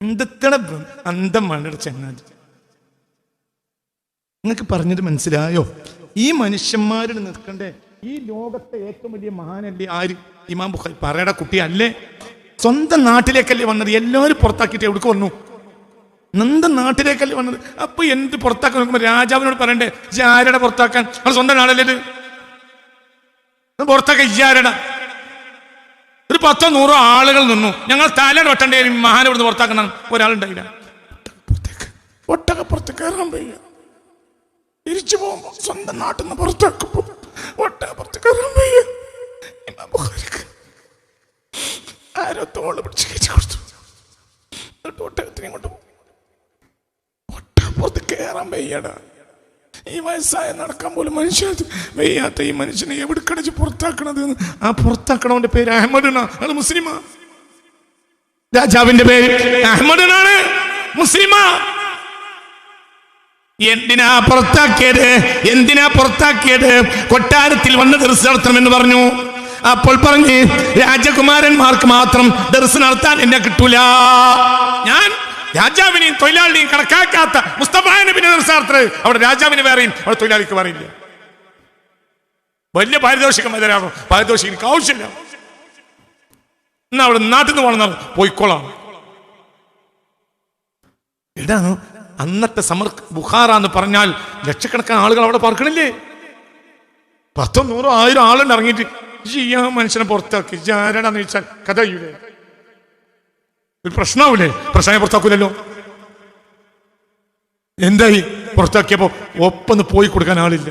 എന്തൊക്കെ അന്തം വേണ്ട ചങ്ങാതി. നിങ്ങൾക്ക് പറഞ്ഞത് മനസ്സിലായോ? ഈ മനുഷ്യന്മാരോട് നിൽക്കണ്ടേ? ഈ ലോകത്തെ ഏറ്റവും വലിയ മഹാനല്ലേ ആര്? ഇമാം ബുഖാരി. പറയടാ കുട്ടി, അല്ലേ? സ്വന്തം നാട്ടിലേക്കല്ലേ വന്നത്? എല്ലാവരും പുറത്താക്കിയിട്ട് എവിടേക്ക് വന്നു? സ്വന്തം നാട്ടിലേക്കല്ലേ വന്നത്? അപ്പൊ എന്ത് പുറത്താക്കാൻ നോക്കുമ്പോ രാജാവിനോട് പറയണ്ടേ ആരുടെ പുറത്താക്കാൻ? അത് സ്വന്തം നാടല്ലേ ഇത്? പുറത്താക്കാൻ ഇയാരടാ? ഒരു 10-100 ആളുകൾ നിന്നു. ഞങ്ങൾ തല വെട്ടണ്ടേ മഹാനെ ഇവിടുന്ന് പുറത്താക്കണം. ഒരാളുണ്ടായില്ല. ഒട്ടകപ്പുറത്ത് കയറാൻ വയ്യ. തിരിച്ചു പോകുമ്പോ സ്വന്തം നാട്ടിൽ നിന്ന് പുറത്താക്കുമ്പോ ഒട്ടകപ്പുറത്ത് കയറാൻ വയ്യ. ആരോ തോള് പിടിച്ച് കയറ്റി കൊടുത്തു. ഒട്ടകത്തിനെ കൊണ്ട് ഒട്ടകപ്പുറത്ത് കയറാൻ വയ്യടാ. ഈ വയസ്സായ നടക്കാൻ പോലും മനുഷ്യ വയ്യാത്ത ഈ മനുഷ്യനെ എവിടെ കടിച്ച് പുറത്താക്കണത്? ആ പുറത്താക്കണവന്റെ പേര് അഹമ്മദാണ്. അത് മുസ്ലിമാ. രാജാവിന്റെ പേര് അഹമ്മദാണ്, മുസ്ലിമാ. എന്തിനാ പുറത്താക്കിയത്? കൊട്ടാരത്തിൽ വന്ന് ദർസ് നടത്തണമെന്ന് പറഞ്ഞു. അപ്പോൾ പറഞ്ഞ് രാജകുമാരന്മാർക്ക് മാത്രം ദർസ് നടത്താൻ എന്നെ കിട്ടൂല. ഞാൻ രാജാവിനെയും തൊഴിലാളിനെയും കണക്കാക്കാത്ത മുസ്തഫ നബിയുടെ നിർസാർത്തർ അവിടെ രാജാവിന് വേറെയും അവിടെ തൊഴിലാളിക്ക് വേറെയില്ല. വലിയ പാരിതോഷികം തരാമോ? പാരിതോഷികം എനിക്ക് ആവശ്യമില്ല. എന്നാ അവിടെ നാട്ടിൽ നിന്ന് വളർന്നാൽ പോയിക്കോളാം. എടാ, അന്നത്തെ ബുഖാറ എന്ന് പറഞ്ഞാൽ ലക്ഷക്കണക്കാണ് ആളുകൾ അവിടെ പാർക്കണില്ലേ? 10, 100, 1000 ആളുണ്ട് ഇറങ്ങിയിട്ട് ചെയ്യാൻ മനുഷ്യനെ പുറത്താക്കി. ആരാടാന്ന് ചോദിച്ചാൽ കഥ ചെയ്യൂലേ? ഒരു പ്രശ്നമാവൂലേ? പ്രശ്നം പുറത്താക്കൂലല്ലോ. എന്തായി? പുറത്താക്കിയപ്പോ ഒപ്പൊന്ന് പോയി കൊടുക്കാൻ ആളില്ല.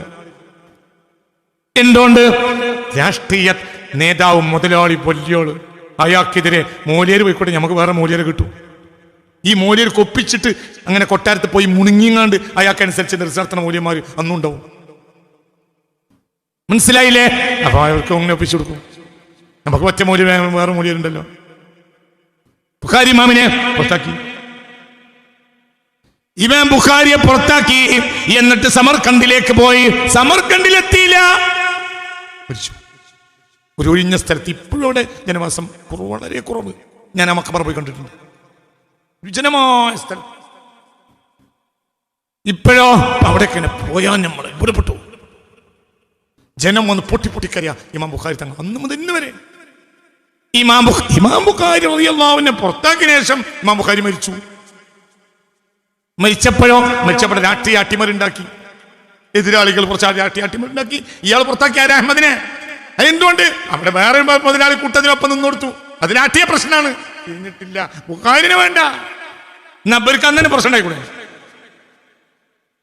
എന്തുകൊണ്ട്? രാഷ്ട്രീയ നേതാവും മുതലാളി വലിയോള് അയാൾക്കെതിരെ മൂല്യര് പോയിക്കോട്ടെ, നമുക്ക് വേറെ മൂല്യര് കിട്ടും. ഈ മൂല്യര് കൊപ്പിച്ചിട്ട് അങ്ങനെ കൊട്ടാരത്ത് പോയി മുണുങ്ങിങ്ങാണ്ട് അയാൾക്കനുസരിച്ച് നിർത്തണ മൂല്യന്മാർ അന്നുണ്ടാവും. മനസ്സിലായില്ലേ? അപ്പൊ അയാൾക്ക് അങ്ങനെ ഒപ്പിച്ചു കൊടുക്കും. നമുക്ക് ഒറ്റ മൂല്യം, വേറെ മൂല്യരുണ്ടല്ലോ. ബുഖാരി ഇമാമിനെ പുറത്താക്കി. ഇമാം ബുഖാരിയെ പുറത്താക്കി. എന്നിട്ട് സമർഖണ്ഡിലേക്ക് പോയി. സമർഖണ്ഡിലെത്തിയില്ല, മരിച്ചു. ഒരു ഒഴിഞ്ഞ സ്ഥലത്ത്. ഇപ്പോഴും അവിടെ ജനവാസം വളരെ കുറവ്. ഞാൻ ആ മക്കബറ പോയി കണ്ടിട്ടുണ്ട്. വിജനമായ സ്ഥലം. ഇപ്പോഴോ അവിടേക്ക് പോയാൽ നമ്മൾ പുറപ്പെട്ടു. ജനം ഒന്ന് പൊട്ടിപ്പൊട്ടിക്കറിയാ ഇമാം ബുഖാരി തങ്ങൾ. അന്ന് മുതൽ ഇന്ന് വരെ ഇമാം ബുഖാരി റളിയല്ലാഹുവിനെ പുറത്താക്കിയ ശേഷം ഇമാം ബുഖാരി മരിച്ചു. മരിച്ചപ്പോഴോ രാഷ്ട്രീയ അട്ടിമറിണ്ടാക്കി. എതിരാളികൾ കുറച്ച് രാഷ്ട്രീയ അട്ടിമറിണ്ടാക്കി. ഇയാൾ പുറത്താക്കി ആരാ? അഹമ്മദിനെ. അതെന്തുകൊണ്ട്? അവിടെ വേറെ മുതലാളി കൂട്ടത്തിനൊപ്പം നിന്ന് കൊടുത്തു. അത് രാഷ്ട്രീയ പ്രശ്നമാണ്. കഴിഞ്ഞിട്ടില്ല. ബുഖാരിനെ വേണ്ട. നബർക്ക് അന്നെ പ്രശ്നം ഉണ്ടായിക്കൂടെ?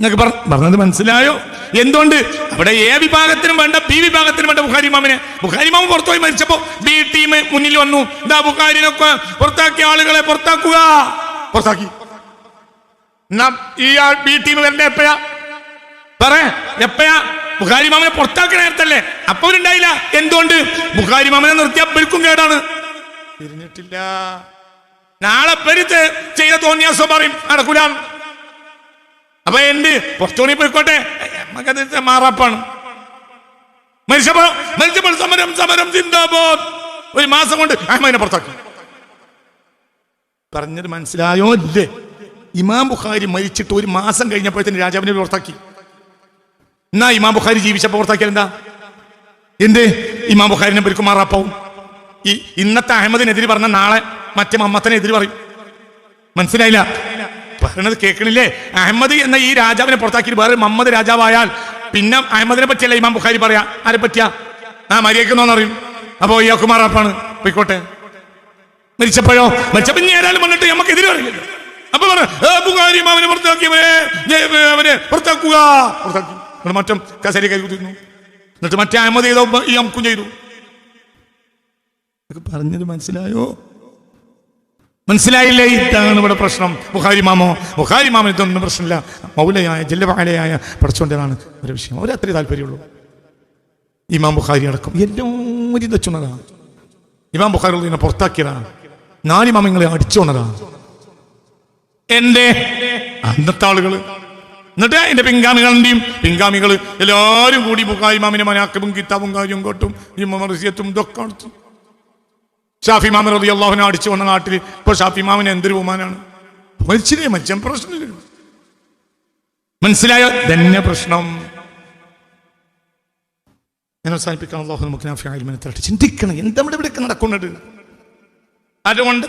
നിങ്ങൾക്ക് പറഞ്ഞത് മനസ്സിലായോ? എന്തുകൊണ്ട്? അവിടെ എ വിഭാഗത്തിനും വേണ്ട, ബി വിഭാഗത്തിനും വേണ്ട ബുഖാരി ഇമാമിനെ. ബുഖാരി ഇമാം പുറത്തുപോയി മരിച്ചപ്പോ ബി ടീം മുന്നിൽ വന്നു. ഇതാ ബുഖാരിനൊക്കെ പുറത്താക്കിയ ആളുകളെ പുറത്താക്കുക. പുറത്താക്കി. ഈ ബി ടീം വരണ്ടേ? എപ്പോഴാ എപ്പോഴാ? ബുഖാരി ഇമാമിനെ പുറത്താക്കണ നേരത്തല്ലേ? അപ്പൊ അവരുണ്ടായില്ല. എന്തുകൊണ്ട്? ബുഖാരി ഇമാമിനെ നിർത്തിയ പെരുക്കും കേടാണ്. തിരിഞ്ഞിട്ടില്ല. നാളെ പെരുത്ത് ചെയ്ത തോന്നിയാസോ പറയും നടക്കൂല. അപ്പൊ എന്ത് പുറത്തോണി പോയിക്കോട്ടെ, നമുക്കത് മാറാപ്പാണ്. മരിച്ചപ്പോൾ സമരം സിന്ദാബാദ്. 1 മാസം കൊണ്ട് അഹമ്മദിനെ പുറത്താക്കി. പറഞ്ഞത് മനസ്സിലായോ? ഇല്ലേ? ഇമാം ബുഖാരി മരിച്ചിട്ട് 1 മാസം കഴിഞ്ഞപ്പോഴത്തേന് രാജാവിനെ പുറത്താക്കി. എന്നാ ഇമാം ബുഖാരി ജീവിച്ചപ്പോൾ പുറത്താക്കിയാൽ എന്താ? എന്ത്? ഇമാം ബുഖാരിനെ പെരുക്കും മാറാപ്പാവും. ഈ ഇന്നത്തെ അഹമ്മദിനെതിരെ പറഞ്ഞ നാളെ മറ്റേ മമ്മത്തിനെതിരെ പറയും. മനസ്സിലായില്ല? പറയണത് കേൾക്കണില്ലേ? അഹമ്മദ് എന്ന ഈ രാജാവിനെ പുറത്താക്കി വേറെ മമ്മദ് രാജാവായാൽ പിന്നെ അഹമ്മദിനെ പറ്റിയല്ല ഇമാം ബുഖാരി പറയാ. ആരെ പറ്റിയാ? മര്യാദക്കെന്നോന്ന് അറിയും. അപ്പോ ഇയാൾക്ക് മാറാപ്പാണ്. പോയിക്കോട്ടെ. മരിച്ചപ്പോഴോ? മരിച്ചപ്പോ ഇനി ആരാലും വന്നിട്ട് നമുക്ക് എതിരെ പറയില്ല. അപ്പൊ ബുഖാരി ഇമാമിനെ പുറത്താക്കിയവരെ പുറത്താക്കുക. പുറത്താക്കി. മറ്റും കസേര കൈ കുത്തിരുന്നു. എന്നിട്ട് മറ്റേ അഹമ്മദ് ചെയ്തോ ഈ അമുക്കും ചെയ്തു. പറഞ്ഞത് മനസ്സിലായോ? മനസ്സിലായില്ലേ? ഇതാണ് ഇവിടെ പ്രശ്നം. ബുഖാരി ഇമാമിന് ഇതൊന്നും പ്രശ്നമില്ല. മൗലയായ ജല്ലവാലയായ പഠിച്ചുകൊണ്ടതാണ് ഒരു വിഷയം. അവരത്രേ താല്പര്യമുള്ളൂ. ഇമാം ബുഖാരി അടക്കം എല്ലാവരും തെച്ചുന്നതാണ്. ഇമാം ബുഖാരി ഇതിനെ പുറത്താക്കിയതാണ്. 4 ഇമാമിങ്ങളെ അടിച്ചുകൊണ്ടതാണ് എന്റെ അന്നത്തെ ആളുകൾ. എന്നിട്ട് എന്റെ പിൻഗാമികൾ എല്ലാവരും കൂടി ബുഖാരി ഇമാമിനെ മനാക്കബും കിതാബും കാര്യം കോട്ടും മർസിയത്തും ഇതൊക്കെ അടുത്തു. ഷാഫി ഇമാം റളിയല്ലാഹു അൻഹു അടിച്ചു വന്ന നാട്ടിൽ ഇപ്പൊ ഷാഫി ഇമാമിന് എന്തൊരു ബഹുമാനാണ്. മരിച്ചില്ലേ? മരിച്ചാൽ പ്രശ്നമില്ല. മനസ്സിലായോ? തന്നെ പ്രശ്നം. ഞാൻ അവസാനിപ്പിക്കാൻ അല്ലാഹു നമുക്ക് നാഫിഅ ഇൽമിനെ തരട്ടെ. ചിന്തിക്കണം എന്താ ഇവിടെ നടക്കുന്നത്. അതുകൊണ്ട്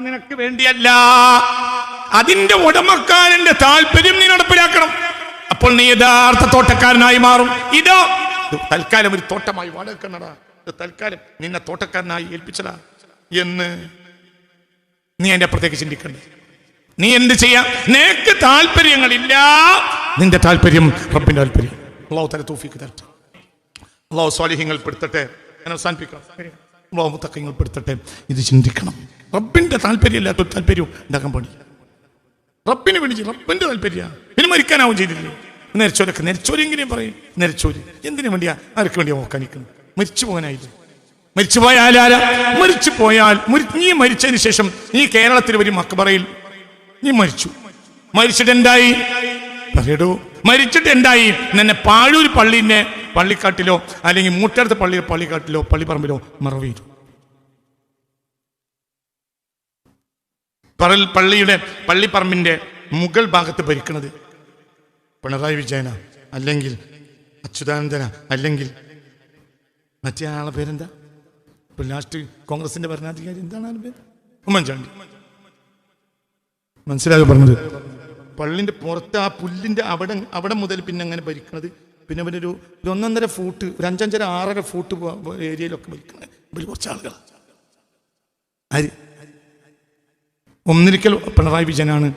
നിനക്ക് വേണ്ടിയല്ല, അതിന്റെ ഉടമക്കാരന്റെ താല്പര്യം നീ നടപ്പിലാക്കണം. അപ്പോൾ നീ യഥാർത്ഥ തോട്ടക്കാരനായി മാറും. ഇതോ തൽക്കാലം ഒരു തോട്ടമായി വാടകക്കണടാ, തൽക്കാലം നിന്നെ തോട്ടക്കാരനായി ഏൽപ്പിച്ചടാ എന്ന് നീ അതിന്റെ അപ്പുറത്തേക്ക് ചിന്തിക്കണ്ടേ. നീ എന്ത് ചെയ്യാം? നിനക്ക് താല്പര്യങ്ങളില്ല, നിന്റെ താല്പര്യം റബ്ബിന്റെ താല്പര്യം. അല്ലാഹു തആല തൗഫീഖ് തരട്ടെ. അല്ലാഹു സ്വാലിഹീങ്ങൾ പെടുത്തട്ടെ. ഞാൻ അവസാനിപ്പിക്കാം. അല്ലാഹു മുത്തഖീങ്ങൾ പെടുത്തട്ടെ. ഇത് ചിന്തിക്കണം. റബ്ബിന്റെ താല്പര്യമില്ലാത്ത താല്പര്യവും ഉണ്ടാക്കാൻ പാടില്ല. റബ്ബിന് വേണ്ടി റബ്ബിന്റെ താല്പര്യം. ഇനി മരിക്കാനാവും ചെയ്തില്ലേ? നെരിച്ചോരെങ്കിലും പറയും. നെരിച്ചോര് എന്തിനു വേണ്ടിയാ? ആർക്ക് വേണ്ടിയാ നോക്കാനിക്കുന്നത്? മരിച്ചു പോകാനായില്ലേ? മരിച്ചു പോയാൽ ആരാ? മരിച്ചു പോയാൽ നീ മരിച്ചതിന് ശേഷം നീ കേരളത്തിൽ വരും മക്ബറയിൽ നീ മരിച്ചിട്ട് എന്തായി പറയടൂ? മരിച്ചിട്ട് എന്തായി? നിന്നെ പാഴൂർ പള്ളിന്റെ പള്ളിക്കാട്ടിലോ അല്ലെങ്കിൽ മൂട്ടടുത്ത പള്ളിക്കാട്ടിലോ പള്ളിപ്പറമ്പിലോ മറവ് ചെയ്തു. പള്ളിപ്പറമ്പിന്റെ മുകൾ ഭാഗത്ത് ഭരിക്കുന്നത് പിണറായി വിജയന, അല്ലെങ്കിൽ അച്യുതാനന്ദന, അല്ലെങ്കിൽ മറ്റേ ആളെ പേരെന്താ, ഇപ്പൊ ലാസ്റ്റ് കോൺഗ്രസിന്റെ ഭരണാധികാരി എന്താണ് ആളുടെ പേര്? ഉമ്മൻചാണ്ടി. മനസ്സിലായോ പറഞ്ഞത്? പള്ളിന്റെ പുറത്ത് ആ പുല്ലിന്റെ അവിടെ മുതൽ പിന്നെ അങ്ങനെ ഭരിക്കണത്, പിന്നെ അവരൊരു 1.5 ഫൂട്ട്, ഒരു 5-5, 6.5 ഫൂട്ട് ഏരിയയിലൊക്കെ ഭരിക്കണത് ഇവർ കുറച്ച് ആളുകൾ. ആര്? ഒന്നിരിക്കൽ പിണറായി വിജയനാണ്,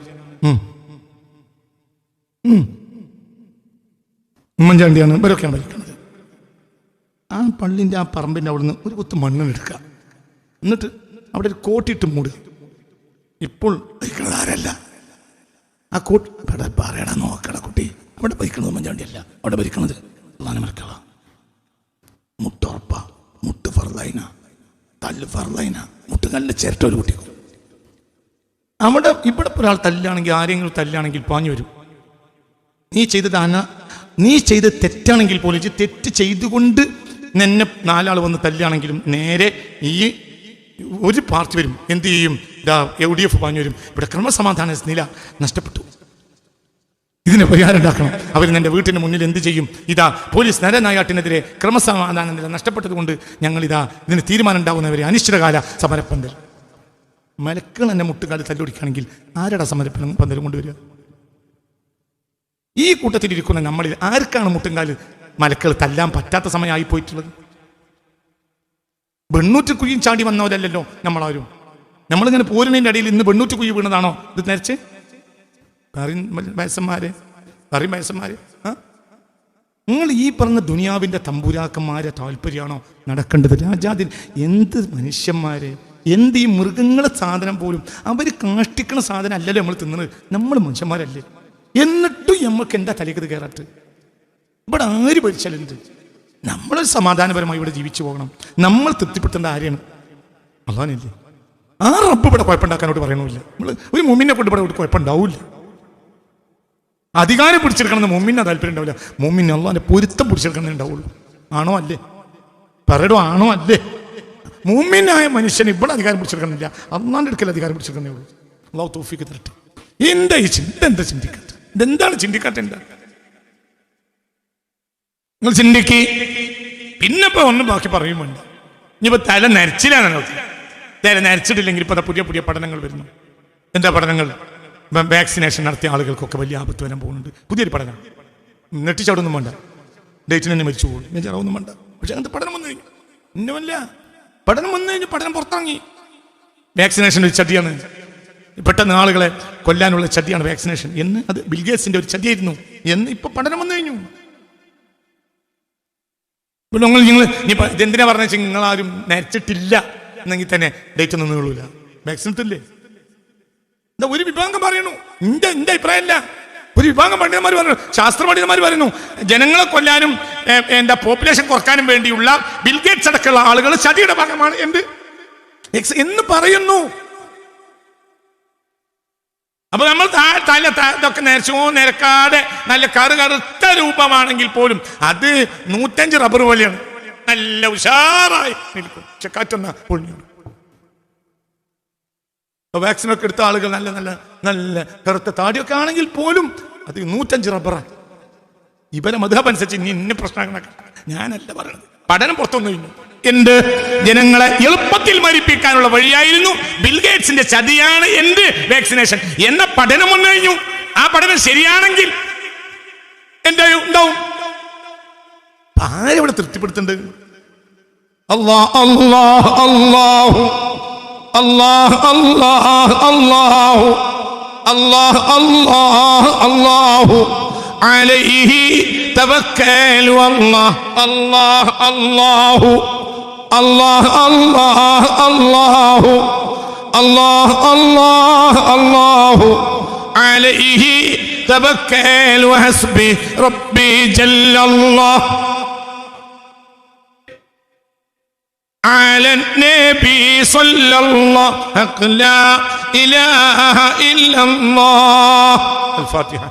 ഉമ്മൻചാണ്ടിയാണ്, ഇവരൊക്കെയാണ് ഭരിക്കുന്നത്. ആ പള്ളിൻ്റെ ആ പറമ്പിൻ്റെ അവിടെ നിന്ന് ഒരു കൊത്ത് മണ്ണെടുക്കുക, എന്നിട്ട് അവിടെ ഒരു കോട്ടിട്ട് മൂടുക. ഇപ്പോൾ ഭരിക്കുന്നത് ആരല്ല, ആ കോട്ട് പറയടാ, നോക്കട കുട്ടി, അവിടെ ഭരിക്കുന്നത് ഉമ്മൻചാണ്ടിയല്ല, അവിടെ ഭരിക്കുന്നത് മക്കള. മുട്ടുറപ്പ, മുട്ട് ഫർലൈന, തല്ല് ഫർലൈന, മുട്ട് നല്ല ചിരട്ട ഒരു കുട്ടിക്കും. ഇവിടെ ഒരാൾ തല്ലാണെങ്കിൽ, ആരെങ്കിലും തല്ലാണെങ്കിൽ പാഞ്ഞു വരും. നീ ചെയ്ത് തെറ്റാണെങ്കിൽ പോലും, തെറ്റ് ചെയ്തുകൊണ്ട് നിന്നെ 4 ആൾ വന്ന് തല്ലുകയാണെങ്കിലും നേരെ ഈ ഒരു പാർട്ടി വരും, എന്ത് ചെയ്യും? UDF പാഞ്ഞു വരും. ഇവിടെ ക്രമസമാധാന നില നഷ്ടപ്പെട്ടു, ഇതിന് പരിഹാരം ഉണ്ടാക്കണം. അവർ എൻ്റെ വീട്ടിന് മുന്നിൽ എന്ത് ചെയ്യും? പോലീസ് നരനായാട്ടിനെതിരെ ക്രമസമാധാന നില നഷ്ടപ്പെട്ടത് കൊണ്ട് ഇതിന് തീരുമാനം ഉണ്ടാകുന്നവരെ അനിശ്ചിതകാല സമരപ്പന്തൽ. മലക്കൾ എന്നെ മുട്ടുകാല് തല്ലുപിടിക്കുകയാണെങ്കിൽ ആരുടെ സമരപ്പന്തലും കൊണ്ടുവരിക? ഈ കൂട്ടത്തിലിരിക്കുന്ന നമ്മളിൽ ആർക്കാണ് മുട്ടുംകാല് മലക്കൾ തല്ലാൻ പറ്റാത്ത സമയമായി പോയിട്ടുള്ളത്? വെണ്ണൂറ്റ് കുഴിയും ചാടി വന്നവരല്ലല്ലോ നമ്മളാരും. നമ്മളിങ്ങനെ പോരുന്നതിൻ്റെ ഇടയിൽ ഇന്ന് വെണ്ണൂറ്റ് കുഴി വീണതാണോ ഇത് നേരച്ച്? വയസ്സന്മാരെ നിങ്ങൾ ഈ പറഞ്ഞ ദുനിയാവിൻ്റെ തമ്പുരാക്കന്മാരെ താല്പര്യമാണോ നടക്കേണ്ടത്? രാജാതി എന്ത് മനുഷ്യന്മാരെ, എന്ത് ഈ മൃഗങ്ങളെ സാധനം പോലും അവർ കാഷ്ടിക്കണ സാധനം അല്ലല്ലോ നമ്മൾ തിന്നുന്നത്. നമ്മൾ മനുഷ്യന്മാരല്ലേ? എന്നിട്ടും നമ്മൾക്ക് എന്താ തലേക്കത് കയറാട്ട്? ഇവിടെ ആര് ഭരിച്ചാലുണ്ട്? നമ്മൾ സമാധാനപരമായി ഇവിടെ ജീവിച്ചു പോകണം. നമ്മൾ തൃപ്തിപ്പെടുത്തേണ്ട ആരെയാണ്? അള്ളാഹുവിനല്ലേ. ആ റബ്ബ് ഇവിടെ കുഴപ്പമുണ്ടാക്കാനോട് പറയണമില്ല. നമ്മൾ ഒരു മുമ്മിനെ കൊണ്ട് ഇവിടെ കുഴപ്പമുണ്ടാവില്ല. അധികാരം പിടിച്ചെടുക്കണമെന്ന് മുമ്മിനെ താല്പര്യം ഉണ്ടാവില്ല. മുമ്മിനെ അള്ളാഹിന്റെ പൊരുത്തം പിടിച്ചെടുക്കണമെന്നേ ഉണ്ടാവുള്ളൂ. ആണോ അല്ലേ? പറയടോ, ആണോ അല്ലേ? മുമ്മിനായ മനുഷ്യന് ഇവിടെ അധികാരം പിടിച്ചെടുക്കണമെന്നില്ല, അള്ളാഹിന്റെ അടുക്കൽ അധികാരം പിടിച്ചെടുക്കുന്നേ ഉള്ളൂ. അള്ളാഹു തൗഫീഖ് തരട്ടെ. എന്താ ഈ ഇതെന്താ ചിന്തിക്കാത്ത? ഇതെന്താണ് ചിന്തിക്കാത്ത? എന്താ നിങ്ങൾ ചിന്തിക്ക്. പിന്നെ ഇപ്പൊ ഒന്നും ബാക്കി പറയും വേണ്ട. ഇനിയിപ്പോ തല നരച്ചിലാണ് നോക്കി. തല നരച്ചിട്ടില്ലെങ്കിൽ ഇപ്പൊ പുതിയ പുതിയ പഠനങ്ങൾ വരുന്നു. എന്താ പഠനങ്ങൾ? വാക്സിനേഷൻ നടത്തിയ ആളുകൾക്കൊക്കെ വലിയ ആപത്ത് വരാൻ പോകുന്നുണ്ട്. പുതിയൊരു പഠനം. നെട്ടിച്ചവിടൊന്നും വേണ്ട, ഡേറ്റിന് തന്നെ മരിച്ചു പോകും, ഞാൻ ചടവൊന്നും വേണ്ട. പക്ഷെ അങ്ങനത്തെ പഠനം വന്നു കഴിഞ്ഞു. ഇന്നുമല്ല, പഠനം വന്നു കഴിഞ്ഞു, പഠനം പുറത്തിറങ്ങി. വാക്സിനേഷൻ ഒരു ചതിയാണ്, പെട്ടെന്ന് ആളുകളെ കൊല്ലാനുള്ള ചതിയാണ് വാക്സിനേഷൻ എന്ന്. അത് ബിൽഗേറ്റ്സിന്റെ ഒരു ചതിയായിരുന്നു എന്ന് ഇപ്പൊ പഠനം വന്നു കഴിഞ്ഞു. നിങ്ങൾ ഇതെന്തിനാ പറഞ്ഞ വെച്ചാൽ നിങ്ങളാരും നരച്ചിട്ടില്ല എന്നെങ്കിൽ തന്നെ ഡേറ്റ് ഒന്നും നീളൂല. വാക്സിൻ എടുത്തില്ലേ? എന്താ ഒരു വിഭാഗം പറയണു, എന്റെ അഭിപ്രായമല്ല, ഒരു വിഭാഗം പണ്ഡിതന്മാർ പറയുന്നു, ശാസ്ത്ര പണ്ഡിതന്മാർ പറയുന്നു, ജനങ്ങളെ കൊല്ലാനും പോപ്പുലേഷൻ കുറക്കാനും വേണ്ടിയുള്ള ബിൽഗേറ്റ്സ് അടക്കമുള്ള ആളുകൾ ചതിയുടെ ഭാഗമാണ് എന്ന് പറയുന്നു. അപ്പൊ നമ്മൾ ഇതൊക്കെ നിരക്കാതെ നല്ല കറുത്ത രൂപമാണെങ്കിൽ പോലും അത് 105 റബ്ബർ പോലെയാണ്, നല്ല ഉഷാറായി നിൽക്കും. കാറ്റൊന്ന പൊളിഞ്ഞു. വാക്സിനൊക്കെ എടുത്ത ആളുകൾ നല്ല നല്ല നല്ല കറുത്ത താടിയൊക്കെ ആണെങ്കിൽ പോലും അത് 105 റബ്ബറാണ്. ഇവരെ മദ്ഹബ് അനുസരിച്ച് ഇന്ന പ്രശ്നങ്ങളൊക്കെ ഞാനല്ല പറയണത്. പഠനം പുറത്തുവന്നു കഴിഞ്ഞു. എന്ത്? ജനങ്ങളെ എളുപ്പത്തിൽ മരിപ്പിക്കാനുള്ള വഴിയായിരുന്നു ബിൽഗേറ്റ്സിന്റെ ചതിയാണ് എന്ത്? വാക്സിനേഷൻ എന്ന പഠനം വന്നു കഴിഞ്ഞു. ആ പഠനം ശരിയാണെങ്കിൽ എന്താവും? ആരെവിടെ തൃപ്തിപ്പെടുത്തേണ്ടത്? അല്ലാഹ് അല്ലാഹ് അല്ലാഹു അല്ലാഹ് അല്ലാഹ് അല്ലാഹു അല്ലാഹ് അല്ലാഹ് അല്ലാഹു അലൈഹി തവക്കൽ വല്ലാഹ് അല്ലാഹ് അല്ലാഹു അല്ലാഹ് അല്ലാഹ് അല്ലാഹു അല്ലാഹ് അല്ലാഹ് അല്ലാഹു അലൈഹി തവക്കൽ വഹസ്ബി റബ്ബി ജല്ലല്ലാഹ് على النبي صلى الله لا إله إلا الله. الفاتحة.